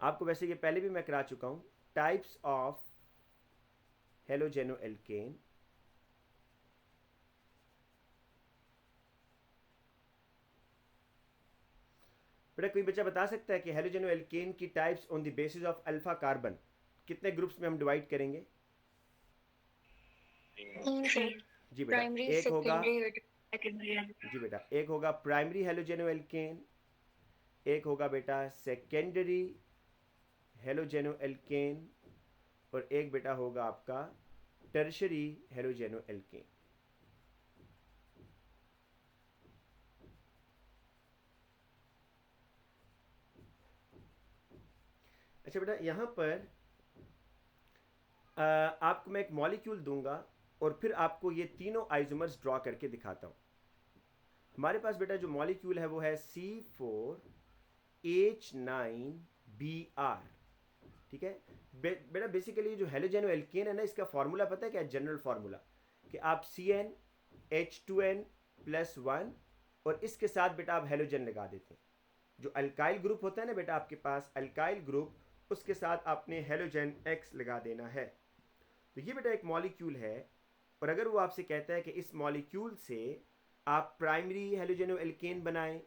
आपको वैसे ये पहले भी मैं करा चुका हूँ, टाइप्स ऑफ हेलोजेनो एल्केन। बेटा कोई बच्चा बता सकता है कि हेलोजेनो एल्केन की types on the basis of alpha carbon कितने ग्रुप्स में हम डिवाइड करेंगे? जी बेटा, प्राइमरी एक होगा, सेकेंडरी सेकेंडरी। जी बेटा, एक होगा प्राइमरी हेलोजेनो एल्केन, एक होगा बेटा सेकेंडरी हेलोजेनो एल्केन, और एक बेटा होगा आपका टर्शरी हेलोजेनो एल्केन। अच्छा बेटा, यहाँ पर आपको मैं एक मॉलिक्यूल दूंगा और फिर आपको ये तीनों आइसोमर्स ड्रॉ करके दिखाता हूँ। हमारे पास बेटा जो मॉलिक्यूल है वो है C4H9Br। ठीक है बेटा, बेसिकली जो हेलोजेनो एल्केन है ना, इसका फार्मूला पता है क्या? जनरल फार्मूला कि आप CnH2n+1 और इसके साथ बेटा आप हेलोजन लगा देते हैं। जो अल्काइल ग्रुप होता है ना बेटा आपके पास, अल्काइल ग्रुप, उसके साथ आपने हेलोजन X लगा देना है। तो ये बेटा एक मॉलिक्यूल है, और अगर वो आपसे कहता है कि इस मॉलिक्यूल से आप प्राइमरी हेलोजेनो एल्केन बनाएं,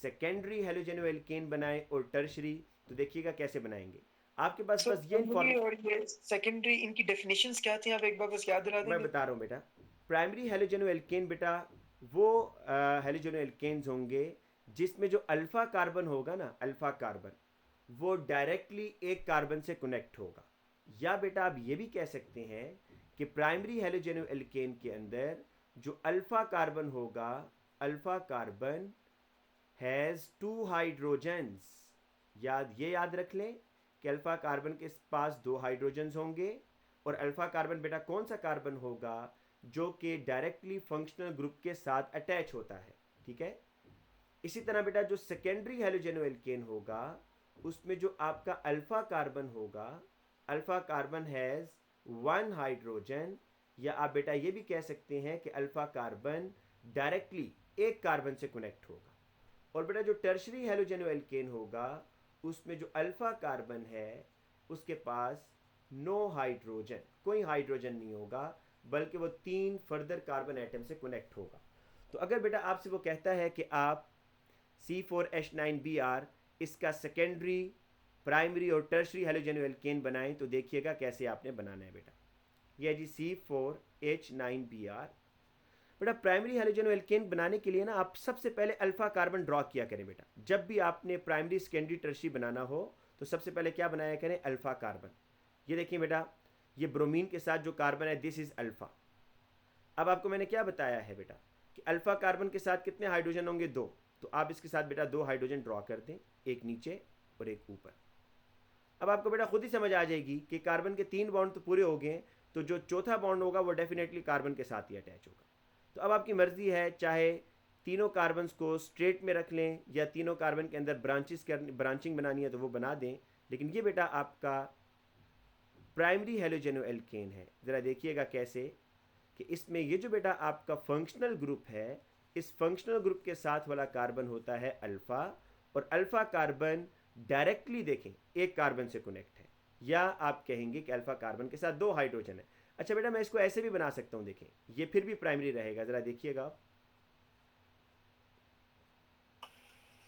सेकेंडरी हेलोजेनो एल्केन बनाएं और टर्शरी, तो देखिएगा कैसे बनाएंगे। आपके पास सर बस ये प्राइमरी और ये सेकेंडरी, इनकी डेफिनेशंस क्या थी? आप एक बार बस याद दिला मैं देंगे? बता रहा हूँ बेटा। प्राइमरी हेलोजेनो एल्केन बेटा वो हेलोजेनो एल्केन्स होंगे जिसमें जो अल्फा कार्बन होगा ना, अल्फा कार्बन, वो डायरेक्टली एक कार्बन से कनेक्ट होगा। या बेटा आप ये भी कह सकते हैं कि प्राइमरी हेलोजेनो एल्केन के अंदर जो अल्फा कार्बन होगा, alpha carbon has two hydrogens. याद रख लें कि अल्फा कार्बन के पास दो हाइड्रोजन्स होंगे, और अल्फा कार्बन बेटा कौन सा कार्बन होगा? जो कि डायरेक्टली फंक्शनल ग्रुप के साथ अटैच होता है। ठीक है, इसी तरह बेटा जो सेकेंडरी हेलोजेनो एल्केन होगा, उसमें जो आपका अल्फा कार्बन होगा, alpha carbon has one hydrogen. या आप बेटा ये भी कह सकते हैं कि अल्फा कार्बन डायरेक्टली एक कार्बन से कनेक्ट होगा। और बेटा जो टर्शरी हेलोजेनो एल्केन होगा, उसमें जो अल्फा कार्बन है उसके पास नो हाइड्रोजन, कोई हाइड्रोजन नहीं होगा, बल्कि वो तीन फर्दर कार्बन एटम से कनेक्ट होगा। तो अगर बेटा आपसे वो कहता है कि आप C4H9Br इसका सेकेंडरी, प्राइमरी और टर्शरी हेलोजेनो एल्केन बनाएं, तो देखिएगा कैसे आपने बनाना है बेटा। यह जी C4H9Br। बेटा प्राइमरी हेलोजेनो एल्केन बनाने के लिए ना आप सबसे पहले अल्फा कार्बन ड्रॉ किया करें बेटा। जब भी आपने प्राइमरी सेकेंडरी टर्शरी बनाना हो तो सबसे पहले क्या बनाया करें? Alpha carbon. ये देखिए बेटा, ये ब्रोमीन के साथ जो कार्बन है, दिस इज अल्फा। अब आपको मैंने क्या बताया है बेटा कि अल्फा कार्बन के साथ कितने हाइड्रोजन होंगे? दो। तो आप इसके साथ बेटा दो हाइड्रोजन ड्रॉ कर दें, एक नीचे और एक ऊपर। अब आपको बेटा खुद ही समझ आ जाएगी कि कार्बन के तीन बॉन्ड तो पूरे हो गए, तो जो चौथा बॉन्ड होगा वो डेफिनेटली कार्बन के साथ ही अटैच होगा। तो अब आपकी मर्जी है, चाहे तीनों कार्बन्स को स्ट्रेट में रख लें या तीनों कार्बन के अंदर ब्रांचिंग बनानी है तो वो बना दें। लेकिन ये बेटा आपका प्राइमरी हेलोजेनो एल्केन है। ज़रा देखिएगा कैसे कि इसमें ये जो बेटा आपका फंक्शनल ग्रुप है, इस फंक्शनल ग्रुप के साथ वाला कार्बन होता है अल्फ़ा, और अल्फ़ा कार्बन डायरेक्टली देखें एक कार्बन से कनेक्ट है। या आप कहेंगे कि अल्फ़ा कार्बन के साथ दो हाइड्रोजन है। अच्छा बेटा, मैं इसको ऐसे भी बना सकता हूँ, देखें ये फिर भी प्राइमरी रहेगा। ज़रा देखिएगा आप।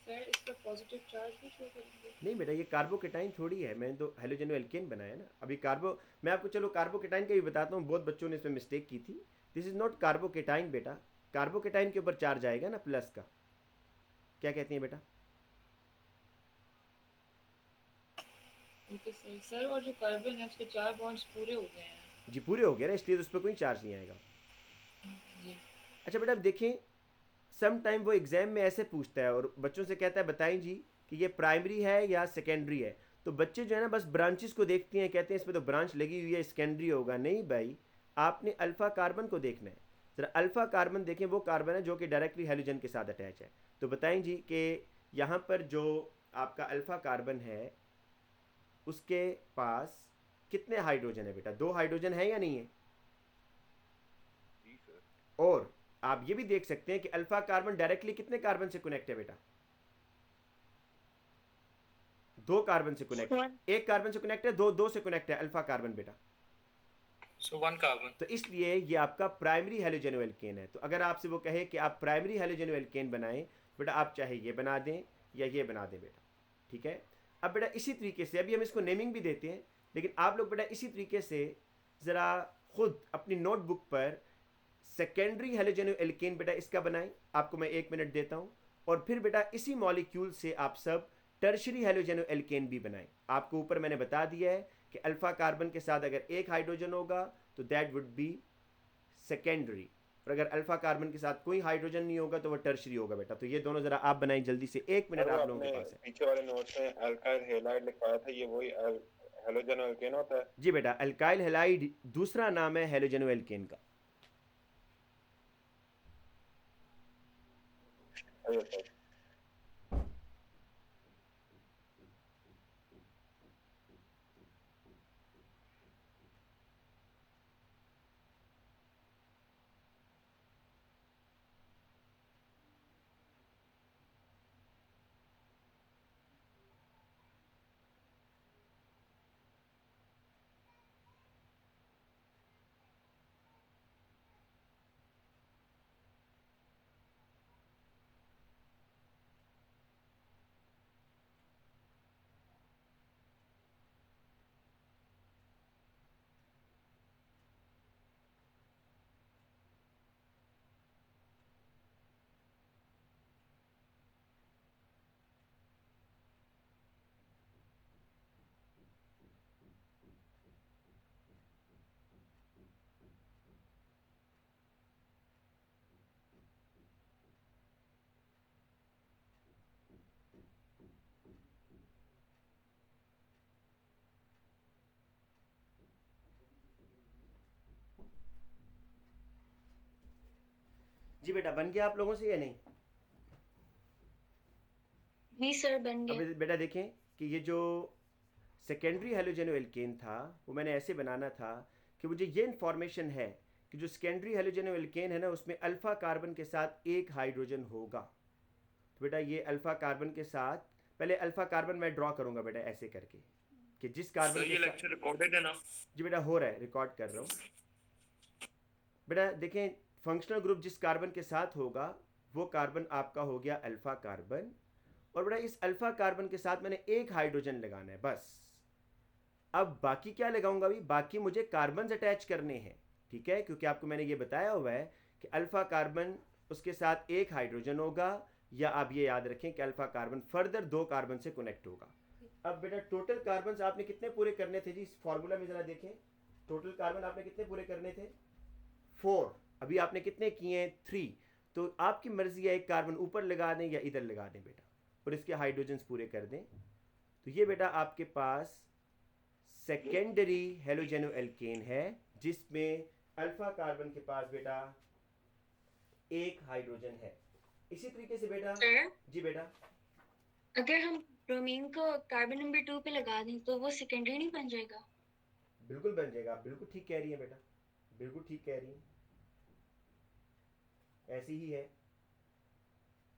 सर इस पर पॉजिटिव चार्ज भी शो करेंगे? नहीं बेटा, ये कार्बोकेटाइन थोड़ी है, मैंने तो हेलोजेनो एल्केन बनाया ना अभी। मैं आपको चलो कार्बोकेटाइन का भी बताता हूँ, बहुत बच्चों ने इसमें मिस्टेक की थी। दिस इज़ नॉट कार्बोकेटाइन बेटा। कार्बोकेटाइन के ऊपर चार्ज आएगा ना प्लस का। क्या कहती हैं बेटा? Okay sir. सर और जो कार्बन है उसके चार बॉन्ड्स पूरे हो गए हैं। जी पूरे हो गए ना, इसलिए तो उस पर कोई चार्ज नहीं आएगा। जी। अच्छा बेटा, अब देखें, सम टाइम वो एग्ज़ाम में ऐसे पूछता है और बच्चों से कहता है बताएं जी कि ये प्राइमरी है या सेकेंडरी है। तो बच्चे जो है ना बस ब्रांचेस को देखते हैं, कहते हैं इसमें तो ब्रांच लगी हुई है, सेकेंडरी होगा। नहीं भाई, आपने अल्फ़ा कार्बन को देखना है। ज़रा अल्फ़ा कार्बन देखें, वो कार्बन है जो कि डायरेक्टली हेलोजन के साथ अटैच है। तो बताएं जी कि यहाँ पर जो आपका अल्फ़ा कार्बन है उसके पास कितने हाइड्रोजन है बेटा? दो हाइड्रोजन है या नहीं है? और आप ये भी देख सकते हैं कि अल्फा कार्बन डायरेक्टली कितने कार्बन से कनेक्ट है बेटा? दो कार्बन से कनेक्ट, One. एक कार्बन से कनेक्ट है, दो दो से कनेक्ट है, अल्फा कार्बन बेटा। So one carbon. तो इसलिए ये आपका प्राइमरी हैलोजेनो एल्केन है। तो अगर आपसे वो कहे कि आप प्राइमरी हैलोजेनो एल्केन बनाएं, बेटा आप चाहे ये बना दें या ये बना दें बेटा, ठीक है। अब बेटा इसी तरीके से अभी हम इसको नेमिंग भी देते हैं, लेकिन आप लोग बेटा इसी तरीके से ज़रा खुद अपनी नोटबुक पर सेकेंडरी हैलोजेनो एल्केन बेटा इसका बनाएं। आपको मैं 1 मिनट देता हूँ, और फिर बेटा इसी मॉलिक्यूल से आप सब टर्शरी हैलोजेनो एल्केन भी बनाएं। आपको ऊपर मैंने बता दिया है कि अल्फा कार्बन के साथ अगर एक हाइड्रोजन होगा तो दैट वुड बी सेकेंडरी, और अगर अल्फा कार्बन के साथ कोई हाइड्रोजन नहीं होगा तो वह टर्शरी होगा बेटा। तो ये दोनों जरा आप बनाएं जल्दी से, 1 मिनट आप लोगों के पास है। पीछे वाले नोट्स में अल्काइल हैलाइड लिखवाया था, ये वही हैलोजन एल्केन होता है? जी बेटा, अल्काइल हैलाइड दूसरा नाम है हैलोजेनो एल्केन का। अच्छा। जी बेटा, बन गया आप लोगों से या नहीं? जी सर, बन अब गया। बेटा देखें कि ये जो सेकेंडरी हैलोजेनो एल्केन था वो मैंने ऐसे बनाना था कि मुझे ये इन्फॉर्मेशन है कि जो सेकेंडरी हैलोजेनो एल्केन है ना उसमें अल्फा कार्बन के साथ एक हाइड्रोजन होगा। तो बेटा ये अल्फा कार्बन के साथ, पहले अल्फा कार्बन मैं ड्रॉ करूंगा बेटा ऐसे करके कि जिस कार्बन सर ये लेक्चर रिकॉर्डेड है ना? जी बेटा हो रहा है, रिकॉर्ड कर रहा हूँ। बेटा देखें, फंक्शनल ग्रुप जिस कार्बन के साथ होगा वो कार्बन आपका हो गया अल्फा कार्बन, और बेटा इस अल्फा कार्बन के साथ मैंने एक हाइड्रोजन लगाना है बस। अब बाकी क्या लगाऊंगा भी, बाकी मुझे कार्बन अटैच करने हैं, ठीक है, क्योंकि आपको मैंने ये बताया हुआ है कि अल्फा कार्बन उसके साथ एक हाइड्रोजन होगा, या आप ये याद रखें कि अल्फा कार्बन फर्दर दो कार्बन से कनेक्ट होगा। अब बेटा टोटल कार्बन आपने कितने पूरे करने थे जी, इस फॉर्मूला में जरा देखें, टोटल कार्बन आपने कितने पूरे करने थे? 4। अभी आपने कितने किए हैं? 3। तो आपकी मर्जी है, एक कार्बन ऊपर लगा दें या इधर लगा दें बेटा, और इसके हाइड्रोजन पूरे कर दें। तो ये बेटा आपके पास सेकेंडरी हैलोजेनो एल्केन है जिसमें अल्फा कार्बन के पास बेटा एक हाइड्रोजन है। इसी तरीके से बेटा सर, जी बेटा, अगर हम ब्रोमीन को कार्बन नंबर 2 पे लगा दें तो वो सेकेंडरी नहीं बन जाएगा? बिल्कुल बन जाएगा, आप बिल्कुल ठीक कह रही हैं बेटा, बिल्कुल ठीक कह रही हैं, ऐसी ही है।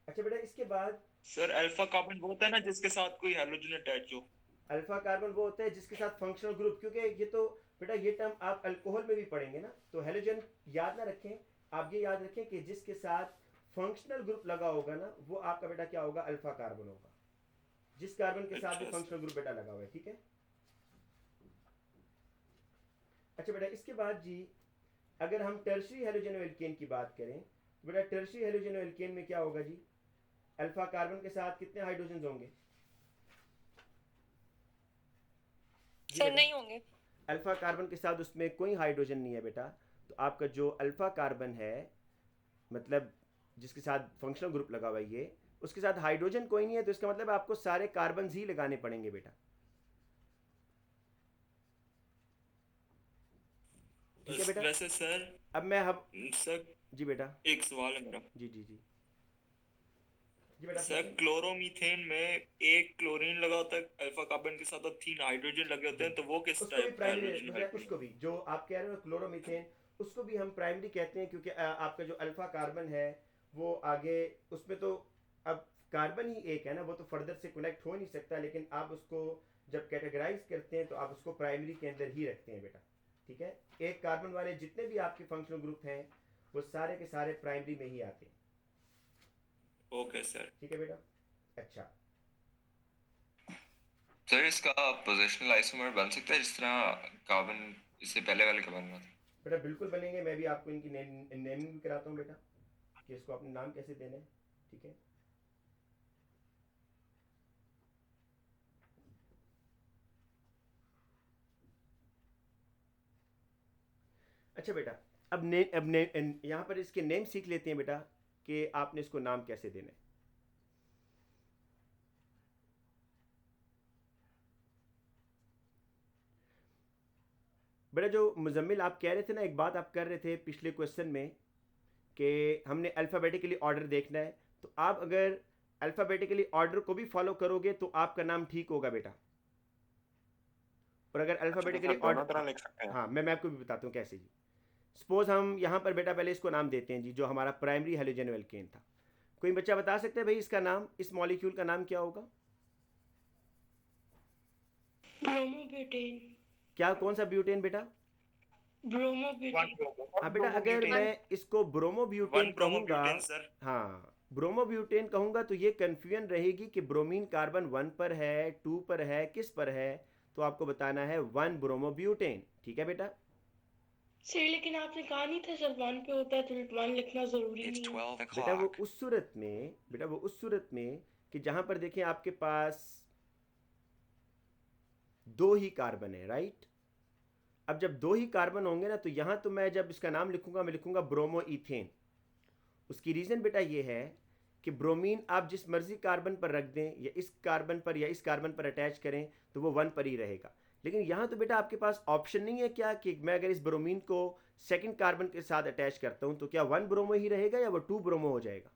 अच्छा बेटा इसके बाद सर अल्फा कार्बन वो होता है ना जिसके साथ कोई हाइड्रोजन अटैच हो? अल्फा कार्बन वो होता है जिसके साथ फंक्शनल ग्रुप, क्योंकि ये तो बेटा ये टर्म आप अल्कोहल में भी पढ़ेंगे ना, तो हैलोजन याद ना रखें, आप ये याद रखें कि जिसके साथ फंक्शनल ग्रुप लगा होगा ना वो आपका बेटा क्या होगा? अल्फा कार्बन होगा, जिस कार्बन के साथ भी अच्छा। फंक्शनल ग्रुप बेटा लगा हुआ है, ठीक है। अच्छा बेटा इसके बाद जी अगर हम टर्शरी हैलोजेनो एल्केन की बात करें तो बेटा टर्शरी हैलोजेनो एल्केन में क्या होगा जी? अल्फा कार्बन के साथ कितने हाइड्रोजन होंगे? जी सर बेटा, नहीं होंगे। अल्फा कार्बन के साथ उसमें कोई हाइड्रोजन नहीं है बेटा। तो आपका जो अल्फा कार्बन है, मतलब जिसके साथ फंक्शनल ग्रुप लगा हुआ है ये, उसके साथ हाइड्रोजन कोई नहीं है, तो इसका मतलब आपको सारे कार्बन ही लगाने पड़ेंगे बेटा, ठीक है बेटा। वैसे सर अब मैं हम सर जी बेटा, एक सवाल है मेरा। जी जी जी जी बेटा सर पूछिए। क्लोरोमीथेन में एक क्लोरीन लगा होता है अल्फा कार्बन के साथ और 3 हाइड्रोजन लगे होते हैं, तो वो किस उसको भी टाइप का प्राइमरी, हाइड्रोजन मतलब है? उसको भी जो आप कह रहे हो क्लोरोमीथेन, उसको भी हम प्राइमरी कहते हैं, क्योंकि आपका जो अल्फा कार्बन है वो आगे उसमें तो अब कार्बन ही एक है ना, वो तो फर्दर से कनेक्ट हो नहीं सकता, लेकिन आप उसको जब कैटेगराइज करते हैं तो आप उसको प्राइमरी के अंदर ही रखते हैं बेटा, ठीक है। एक कार्बन वाले जितने भी आपके फंक्शनल ग्रुप हैं वो सारे के सारे प्राइमरी में ही आते हैं। Okay sir. ठीक है बेटा। अच्छा सर इसका पोजिशनल आइसोमर बन सकता है जिस तरह कार्बन इससे पहले वाले का बन रहा था? बेटा बिल्कुल बनेंगे, मैं भी आपको इनकी नेमिंग भी कराता हूँ बेटा कि इसको अपना नाम कैसे देना है, ठीक है। अच्छा बेटा, अब यहाँ पर इसके नेम सीख लेते हैं बेटा कि आपने इसको नाम कैसे देना है। बेटा जो मुजम्मिल आप कह रहे थे ना, एक बात आप कर रहे थे पिछले क्वेश्चन में कि हमने अल्फ़ाबेटिकली ऑर्डर देखना है, तो आप अगर अल्फ़ाबेटिकली ऑर्डर को भी फॉलो करोगे तो आपका नाम ठीक होगा बेटा। और अगर अल्फ़ाबेटिकली दोनों ऑर्डर, तरह लिख सकते हैं। हाँ मैं आपको भी बताता हूँ कैसे जी। सपोज हम यहाँ पर बेटा पहले इसको नाम देते हैं जी, जो हमारा प्राइमरी हैलोजन एल्केन था। कोई बच्चा बता सकते हैं भाई इसका नाम, इस मॉलिक्यूल का नाम क्या होगा? ब्रोमोब्यूटेन। क्या, कौन सा ब्यूटेन बेटा? ब्रोमोब्यूटेन। हाँ बेटा, अगर मैं इसको ब्रोमोब्यूटेन वन कहूँगा, ब्रोमोब्यूटेन सर। हाँ ब्रोमोब्यूटेन कहूँगा तो ये कन्फ्यूजन रहेगी कि ब्रोमीन कार्बन 1 पर है, 2 पर है, किस पर है, तो आपको बताना है 1 ब्रोमोब्यूटेन। ठीक है बेटा। सर लेकिन आपने कहा नहीं था जब 1 पे होता है तो 1 लिखना जरूरी It's नहीं है। 12 बेटा वो o'clock. उस सूरत में, बेटा वो उस सूरत में कि जहाँ पर देखें आपके पास 2 ही कार्बन है, राइट। अब जब 2 ही कार्बन होंगे ना, तो यहाँ तो मैं जब इसका नाम लिखूंगा मैं लिखूंगा ब्रोमो इथेन। उसकी रीज़न बेटा ये है कि ब्रोमीन आप जिस मर्जी कार्बन पर रख दें, या इस कार्बन पर या इस कार्बन पर अटैच करें, तो वो 1 पर ही रहेगा। लेकिन यहाँ तो बेटा आपके पास ऑप्शन नहीं है क्या कि मैं अगर इस ब्रोमीन को सेकंड कार्बन के साथ अटैच करता हूँ तो क्या 1 ब्रोमो ही रहेगा या वो 2 ब्रोमो हो जाएगा?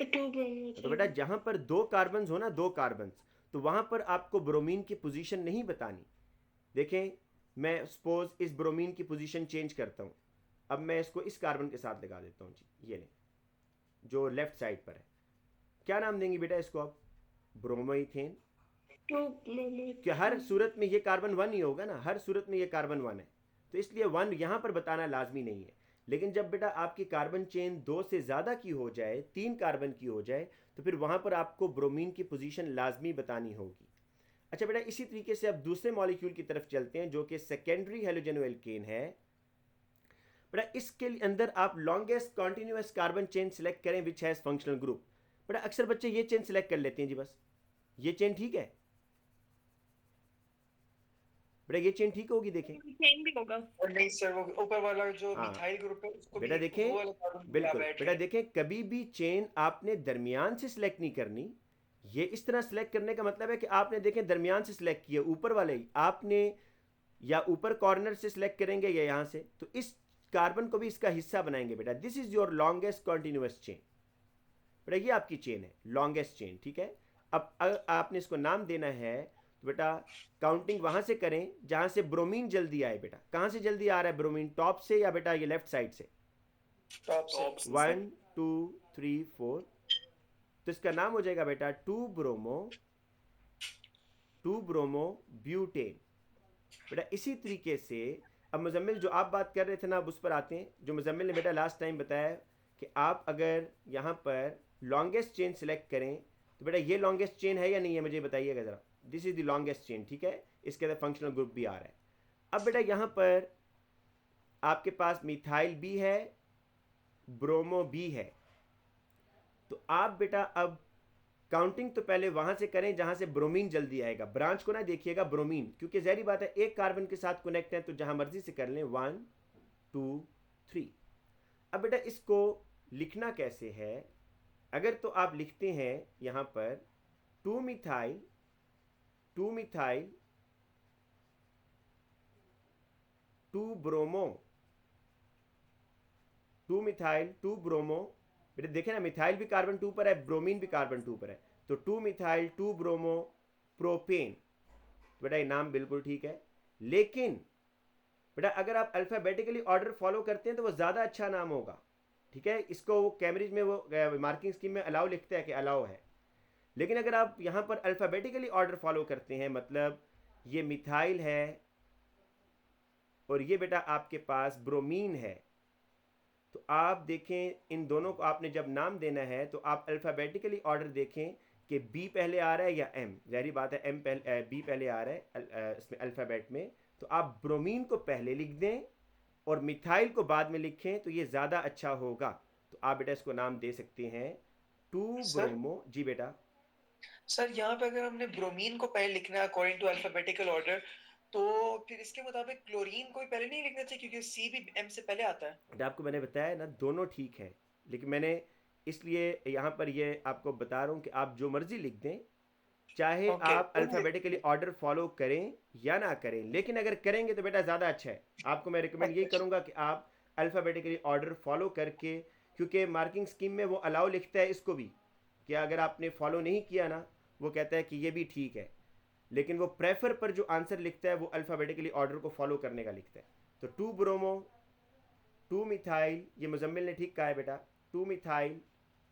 2 ब्रोमो। तो बेटा जहाँ पर 2 कार्बन हो ना, 2 कार्बन, तो वहाँ पर आपको ब्रोमीन की पोजीशन नहीं बतानी। देखें मैं सपोज इस ब्रोमीन की पोजीशन चेंज करता हूँ, अब मैं इसको इस कार्बन के साथ लगा देता हूँ जी, ये नहीं जो लेफ्ट साइड पर है। क्या नाम देंगे बेटा इसको आप? ब्रोमोइथेन। 2 ब्रोमो। कि हर सूरत में ये कार्बन 1 ही होगा ना, हर सूरत में ये कार्बन 1 है, तो इसलिए 1 यहाँ पर बताना लाजमी नहीं है। लेकिन जब बेटा आपकी कार्बन चेन 2 से ज़्यादा की हो जाए, 3 कार्बन की हो जाए, तो फिर वहाँ पर आपको ब्रोमीन की पोजीशन लाजमी बतानी होगी। अच्छा बेटा, इसी तरीके से अब दूसरे मॉलिक्यूल की तरफ चलते हैं जो कि सेकेंडरी हैलोजेनोएल्केन है। बेटा इसके अंदर आप longest continuous carbon chain select करें विच हैज़ फंक्शनल ग्रुप। बेटा अक्सर बच्चे ये चेन सिलेक्ट कर लेते हैं जी, बस ये चेन ठीक है बेटा, ये चेन ठीक होगी। देखें चेन भी होगा। और नहीं सर, वो ऊपर वाला जो हाँ। मिथाइल ग्रुप है उसको बेटा भी देखें, वो वाला कार्बन भी बिल्कुल आप ऐड बेटा करें। देखें, कभी भी चेन आपने दरमियान से सिलेक्ट नहीं करनी। ये इस तरह सिलेक्ट करने का मतलब है कि आपने देखें दरमियान से सिलेक्ट किया, ऊपर वाले ही आपने या ऊपर कॉर्नर से सिलेक्ट करेंगे या यहाँ से, तो इस कार्बन को भी इसका हिस्सा बनाएंगे बेटा। This is your longest continuous chain. बेटा ये आपकी चेन है, लॉन्गेस्ट चेन, ठीक है। अब आपने इसको नाम देना है तो बेटा काउंटिंग वहाँ से करें जहाँ से ब्रोमीन जल्दी आए। बेटा कहाँ से जल्दी आ रहा है ब्रोमीन? टॉप से या बेटा ये लेफ्ट साइड से? टॉप से। 1 2 3 4, तो इसका नाम हो जाएगा बेटा 2 ब्रोमो ब्यूटेन। बेटा इसी तरीके से अब मुजम्मिल जो आप बात कर रहे थे ना, अब उस पर आते हैं। जो मुजम्मिल ने बेटा लास्ट टाइम बताया कि आप अगर यहाँ पर लॉन्गेस्ट चेन सिलेक्ट करें तो बेटा ये लॉन्गेस्ट चेन है या नहीं है, मुझे बताइएगा ज़रा। This is the longest chain, ठीक है। इसके अंदर फंक्शनल ग्रुप भी आ रहा है। अब बेटा यहाँ पर आपके पास मिथाइल भी है, ब्रोमो भी है, तो आप बेटा अब काउंटिंग तो पहले वहाँ से करें जहाँ से ब्रोमीन जल्दी आएगा। ब्रांच को ना देखिएगा ब्रोमीन, क्योंकि ज़ाहिर बात है एक कार्बन के साथ कनेक्ट है तो जहाँ मर्जी से कर लें 1 2 3। अब बेटा इसको लिखना कैसे है? अगर तो आप लिखते हैं यहाँ पर 2 मिथाइल 2 ब्रोमो, 2 मिथाइल 2 ब्रोमो। बेटा देखें ना, मिथाइल भी कार्बन 2 पर है, ब्रोमीन भी कार्बन 2 पर है, तो 2 मिथाइल 2 ब्रोमो प्रोपेन। बेटा ये नाम बिल्कुल ठीक है, लेकिन बेटा अगर आप अल्फ़ाबेटिकली ऑर्डर फॉलो करते हैं तो वो ज़्यादा अच्छा नाम होगा। ठीक है, इसको वो कैम्ब्रिज में वो मार्किंग स्कीम में अलाउ लिखता है कि अलाउ है। लेकिन अगर आप यहाँ पर अल्फ़ाबेटिकली ऑर्डर फॉलो करते हैं, मतलब ये मिथाइल है और ये बेटा आपके पास ब्रोमीन है, तो आप देखें इन दोनों को आपने जब नाम देना है तो आप अल्फ़ाबेटिकली ऑर्डर देखें कि बी पहले आ रहा है या एम। ज़ाहिर बात है एम पहले बी पहले आ रहा है इसमें अल्फ़ाबेट में, तो आप ब्रोमीन को पहले लिख दें और मिथाइल को बाद में लिखें तो ये ज़्यादा अच्छा होगा। तो आप बेटा इसको नाम दे सकते हैं 2 सर? ब्रोमो। जी बेटा, सर यहाँ पे अगर हमने ब्रोमीन को पहले लिखना है अकॉर्डिंग टू अल्फाबेटिकल ऑर्डर, तो फिर इसके मुताबिक क्लोरीन को भी पहले नहीं लिखना चाहिए क्योंकि सी भी एम से पहले आता है। बेटा आपको मैंने बताया ना दोनों ठीक है, लेकिन मैंने इसलिए यहाँ पर ये आपको बता रहा हूँ कि आप जो मर्ज़ी लिख दें, चाहे ओके, आप अल्फ़ाबेटिकली ऑर्डर फॉलो करें या ना करें, लेकिन अगर करेंगे तो बेटा ज़्यादा अच्छा है। आपको मैं रिकमेंड यही करूँगा कि आप अल्फ़ाबेटिकली ऑर्डर फॉलो करके, क्योंकि मार्किंग स्कीम में वो अलाउ लिखता है इसको भी कि अगर आपने फॉलो नहीं किया ना, वो कहता है कि ये भी ठीक है, लेकिन वो प्रेफर पर जो आंसर लिखता है वो अल्फ़ाबेटिकली ऑर्डर को फॉलो करने का लिखता है। तो 2 ब्रोमो 2 मिथाइल, ये मुजम्मिल ने ठीक कहा है बेटा, 2 मिथाइल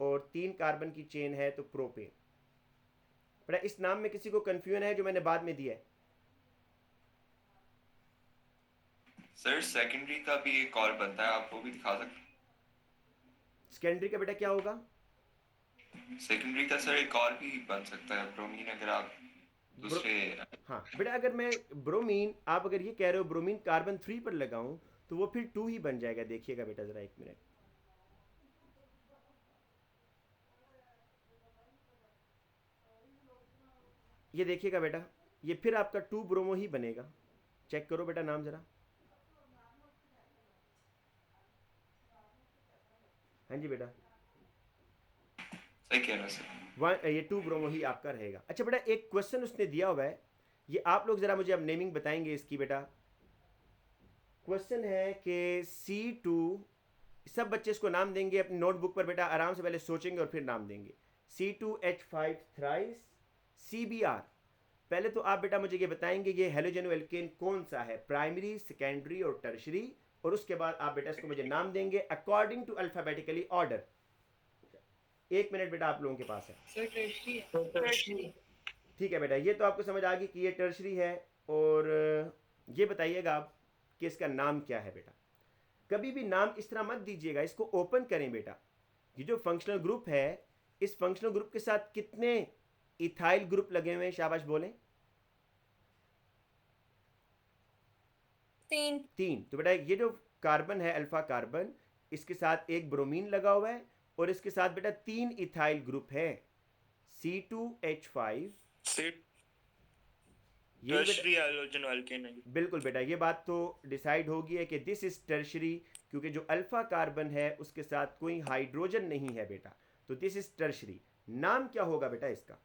और 3 कार्बन की चेन है तो प्रोपेन। बेटा इस नाम में किसी को कन्फ्यूजन है जो मैंने बाद में दिया है? सर सेकेंडरी का भी एक और बनता है, आप वो भी दिखा सकते सेकेंडरी का बेटा क्या होगा? हैं? सेकेंडरी का सर एक और भी बन सकता है ब्रोमीन, अगर आप दूसरे हाँ बेटा, अगर मैं ब्रोमीन, आप अगर ये कह रहे हो ब्रोमीन कार्बन 3 पर लगाऊं तो वो फिर 2 ही बन जाएगा। देखिएगा बेटा ज़रा एक मिनट, ये देखिएगा बेटा, ये फिर आपका 2 ब्रोमो ही बनेगा। चेक करो बेटा नाम ज़रा। हाँ जी बेटा, सही कह रहे हैं सर। ये 2 ब्रोमो ही आपका रहेगा। अच्छा बेटा, एक क्वेश्चन उसने दिया हुआ है, ये आप लोग ज़रा मुझे अब नेमिंग बताएंगे इसकी। बेटा क्वेश्चन है कि C2, सब बच्चे इसको नाम देंगे अपनी नोटबुक पर बेटा, आराम से पहले सोचेंगे और फिर नाम देंगे। C2H5 thrice CBr। पहले तो आप बेटा मुझे ये बताएंगे ये हेलोजेनो एल्केन कौन सा है, प्राइमरी, सेकेंडरी और टर्शरी, और उसके बाद आप बेटा इसको मुझे नाम देंगे according to alphabetically order. 1 minute बेटा आप लोगों के पास है। सर टर्शरी है। टर्शरी। ठीक है बेटा, ये तो आपको समझ आ गई कि ये टर्शरी है। और ये बताइएगा आप कि इसका नाम क्या है बेटा। कभी भी नाम इस तरह मत दीजिएगा, इसको ओपन करें बेटा। ये जो फंक्शनल ग्रुप है, इस फंक्शनल ग्रुप के साथ कितने इथाइल ग्रुप लगे हुए हैं? शाबाश बोलें। 3। तो बेटा ये जो कार्बन है अल्फा कार्बन, इसके साथ एक ब्रोमीन लगा हुआ है और इसके साथ बेटा 3 इथाइल ग्रुप है C2H5। से ये बेटा टर्शरी हैलोजन एल्केन है। बिल्कुल बेटा, ये बात तो डिसाइड होगी है कि दिस इज टर्शरी, क्योंकि जो अल्फा कार्बन है उसके साथ कोई हाइड्रोजन नहीं है बेटा, तो दिस इज टर्शरी। नाम क्या होगा बेटा इसका?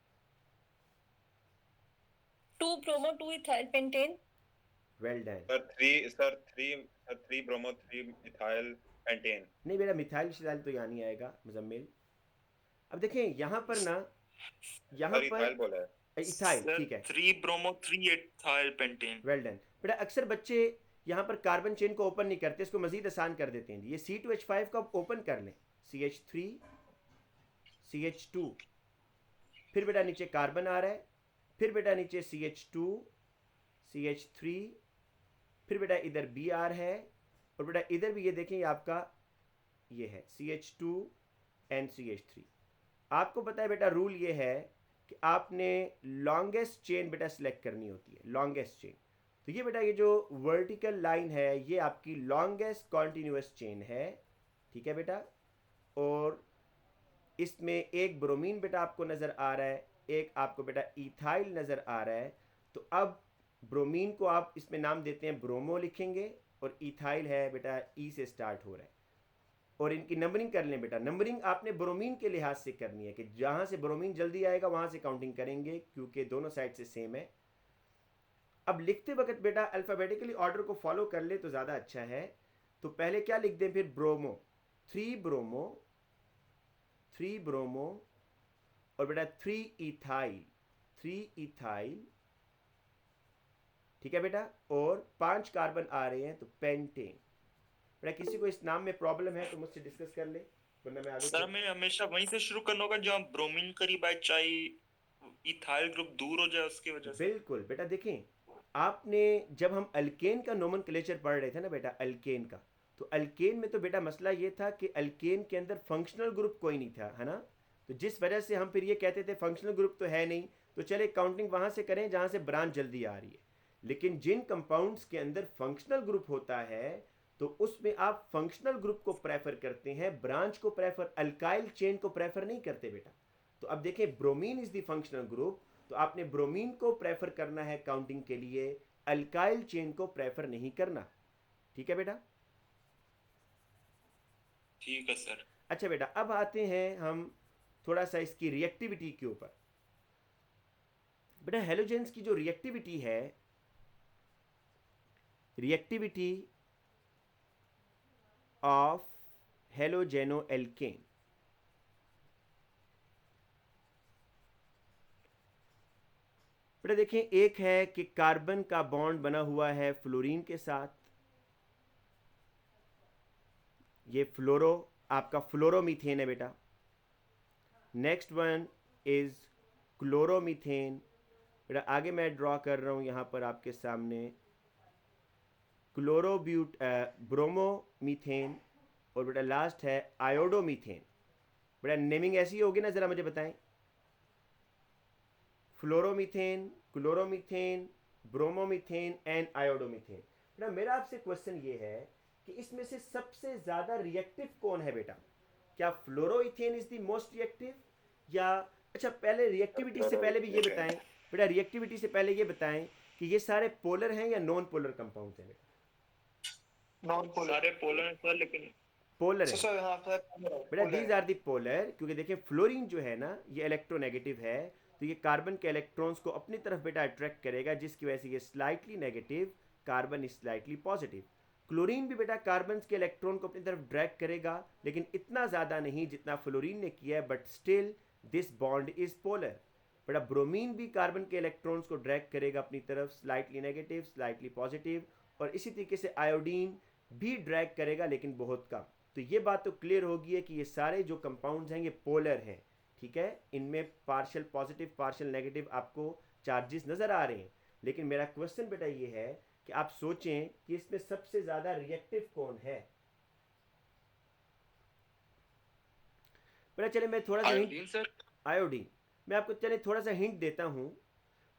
2 bromo 2 ethyl pentane. Well done. Sir 3 bromo 3 ethyl pentane. नहीं बेटा, मिथाइल शिथाइल तो यहाँ नहीं आएगा मुजम्मिल। अब देखें यहाँ पर ना, यहाँ सर इथाइल पर बोला है। इथाइल, ठीक है, 3 bromo 3 ethyl pentane. Well done बेटा। अक्सर बच्चे यहाँ पर कार्बन चेन को ओपन नहीं करते, इसको मजीद आसान कर देते हैं। ये C2H5 का ओपन कर लें, CH3 CH2, फिर बेटा नीचे कार्बन आ रहा है, फिर बेटा नीचे CH2 CH3, फिर बेटा इधर Br है, और बेटा इधर भी ये देखें ये आपका ये है CH2 एंड CH3। आपको पता है बेटा रूल ये है कि आपने लॉन्गेस्ट चेन बेटा सिलेक्ट करनी होती है, लॉन्गेस्ट चेन। तो ये बेटा ये जो वर्टिकल लाइन है ये आपकी लॉन्गेस्ट कॉन्टिन्यूस चेन है, ठीक है बेटा। और इसमें एक ब्रोमीन बेटा आपको नज़र आ रहा है, एक आपको बेटा इथाइल नज़र आ रहा है। तो अब ब्रोमीन को आप इसमें नाम देते हैं ब्रोमो लिखेंगे, और इथाइल है बेटा ई से स्टार्ट हो रहा है। और इनकी नंबरिंग कर लें बेटा। नंबरिंग आपने ब्रोमीन के लिहाज से करनी है कि जहाँ से ब्रोमीन जल्दी आएगा वहाँ से काउंटिंग करेंगे, क्योंकि दोनों साइड से सेम है। अब लिखते वक्त बेटा अल्फ़ाबेटिकली ऑर्डर को फॉलो कर ले तो ज़्यादा अच्छा है। तो पहले क्या लिख दें, फिर ब्रोमो 3 ब्रोमो 3 ब्रोमो, और बेटा 3 इथाइल, ठीक है बेटा। और 5 कार्बन आ रहे हैं तो पेंटेन। बेटा किसी को इस नाम में प्रॉब्लम है तो मुझसे डिस्कस कर ले, वरना मैं आगे सर हमें हमेशा वहीं से शुरू करना होगा जहाँ ब्रोमीन करीब आए, चाहे इथाइल ग्रुप दूर हो जाए उसकी वजह से। बिल्कुल बेटा, देखें आपने जब हम अल्केन का नोमेनक्लेचर पढ़ रहे थे ना बेटा, अल्केन का, तो अल्केन में तो बेटा मसला ये था कि अल्केन के अंदर फंक्शनल ग्रुप कोई नहीं था, है ना। तो जिस वजह से हम फिर ये कहते थे फंक्शनल ग्रुप तो है नहीं, तो चले काउंटिंग वहाँ से करें जहाँ से ब्रांच जल्दी आ रही है। लेकिन जिन कंपाउंड्स के अंदर फंक्शनल ग्रुप होता है तो उसमें आप फंक्शनल ग्रुप को प्रेफर करते हैं, ब्रांच को प्रेफर, अल्काइल चेन को प्रेफर नहीं करते बेटा। तो अब देखें bromine is the functional group, तो आपने ब्रोमीन को प्रेफर करना है काउंटिंग के लिए, अल्काइल चेन को प्रेफर नहीं करना। ठीक है बेटा? ठीक है सर। अच्छा बेटा, अब आते हैं हम थोड़ा सा इसकी रिएक्टिविटी के ऊपर। बेटा हेलोजेंस की जो रिएक्टिविटी है, रिएक्टिविटी ऑफ हेलोजेनो एल्केन, बेटा देखें एक है कि कार्बन का बॉन्ड बना हुआ है फ्लोरीन के साथ, ये फ्लोरो आपका फ्लोरोमीथेन है बेटा। नेक्स्ट वन इज क्लोरोमीथेन, बेटा आगे मैं ड्रॉ कर रहा हूँ यहाँ पर आपके सामने ब्रोमोमीथेन, और बेटा लास्ट है आयोडोमीथेन। बेटा नेमिंग ऐसी होगी ना, ज़रा मुझे बताएं। Fluoromethane, chloromethane, bromomethane and आयोडोमीथेन। बेटा मेरा आपसे क्वेश्चन ये है कि इसमें से सबसे ज़्यादा रिएक्टिव कौन है बेटा? क्या फ्लोरोइथेन इज द मोस्ट रिएक्टिव, या अच्छा पहले रिएक्टिविटी से पहले भी ये बताएं बेटा, रिएक्टिविटी से पहले ये बताएं कि ये सारे पोलर हैं या नॉन पोलर कंपाउंड्स हैं बेटा? Non polar. सारे पोलर हैं सर, लेकिन पोलर है सर हाँ बेटा, दीज आर दी पोलर, क्योंकि देखिए फ्लोरीन जो है ना ये इलेक्ट्रोनेगेटिव है, तो ये कार्बन के इलेक्ट्रॉन्स को अपनी तरफ बेटा अट्रैक्ट करेगा, जिसकी वजह से ये slightly negative, carbon is slightly positive. Chlorine भी बेटा कार्बन के इलेक्ट्रॉन को अपनी तरफ ड्रैग करेगा, लेकिन इतना ज़्यादा नहीं जितना फ्लोरीन ने किया है, but still this bond is polar. बेटा ब्रोमीन भी कार्बन के इलेक्ट्रॉन्स को ड्रैग करेगा अपनी तरफ, स्लाइटली नेगेटिव, स्लाइटली पॉजिटिव, और इसी तरीके से आयोडीन भी ड्रैग करेगा लेकिन बहुत कम। तो ये बात तो क्लियर होगी है कि ये सारे जो कंपाउंड्स हैं ये पोलर हैं, ठीक है। इनमें पार्शियल पॉजिटिव पार्शियल नेगेटिव आपको चार्जेस नज़र आ रहे हैं, लेकिन मेरा क्वेश्चन बेटा ये है कि आप सोचें कि इसमें सबसे ज़्यादा रिएक्टिव कौन है। बेटा चले मैं थोड़ा सा आयोडीन सर। आयोडीन, मैं आपको चले थोड़ा सा हिंट देता हूँ।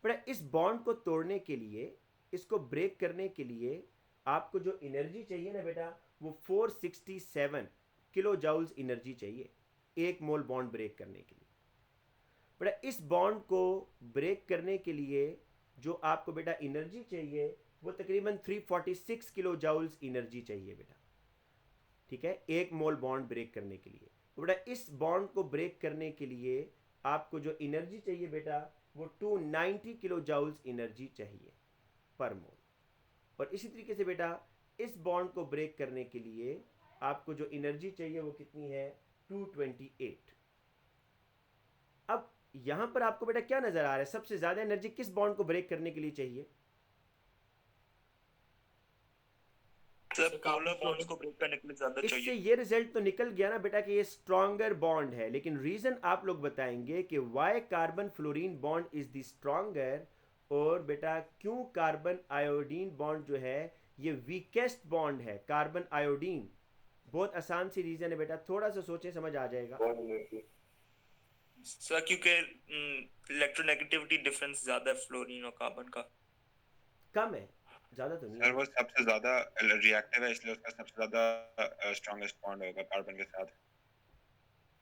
बेटा इस बॉन्ड को तोड़ने के लिए, इसको ब्रेक करने के लिए आपको जो एनर्जी चाहिए ना बेटा, वो 467 किलो जाउल्स एनर्जी चाहिए एक मोल बॉन्ड ब्रेक करने के लिए। बेटा इस बॉन्ड को ब्रेक करने के लिए जो आपको बेटा एनर्जी चाहिए वो तकरीबन 346 किलो जाउल्स एनर्जी चाहिए बेटा, ठीक है, एक मोल बॉन्ड ब्रेक करने के लिए। तो बेटा इस बॉन्ड को ब्रेक करने के लिए आपको जो एनर्जी चाहिए बेटा वो 290 किलो जाउल्स एनर्जी चाहिए पर मोल। और इसी तरीके से बेटा इस बॉन्ड को ब्रेक करने के लिए आपको जो एनर्जी चाहिए वो कितनी है, 228। अब यहां पर आपको बेटा क्या नजर आ रहा है, सबसे ज्यादा एनर्जी किस बॉन्ड को ब्रेक करने के लिए चाहिए? सर पोलर बॉन्ड्स को ब्रेक करने के लिए ज्यादा इससे चाहिए। ये रिजल्ट तो निकल गया ना बेटा कि ये स्ट्रॉन्गर बॉन्ड है, लेकिन रीजन आप लोग बताएंगे कि why carbon fluorine bond is the stronger, और बेटा क्यों कार्बन आयोडीन बॉन्ड जो है ये वीकेस्ट बॉन्ड है, कार्बन आयोडीन। बहुत आसान सी रीजन है बेटा, थोड़ा सा सोचें समझ आ जाएगा। सर क्योंकि इलेक्ट्रोनेगेटिविटी डिफरेंस ज्यादा है फ्लोरीन और कार्बन का। कम है, ज्यादा तो नहीं सर है। वो सबसे ज्यादा रिएक्टिव है, इसलिए उसका सबसे ज्यादा स्ट्रॉन्गेस्ट बॉन्ड होगा कार्बन के साथ।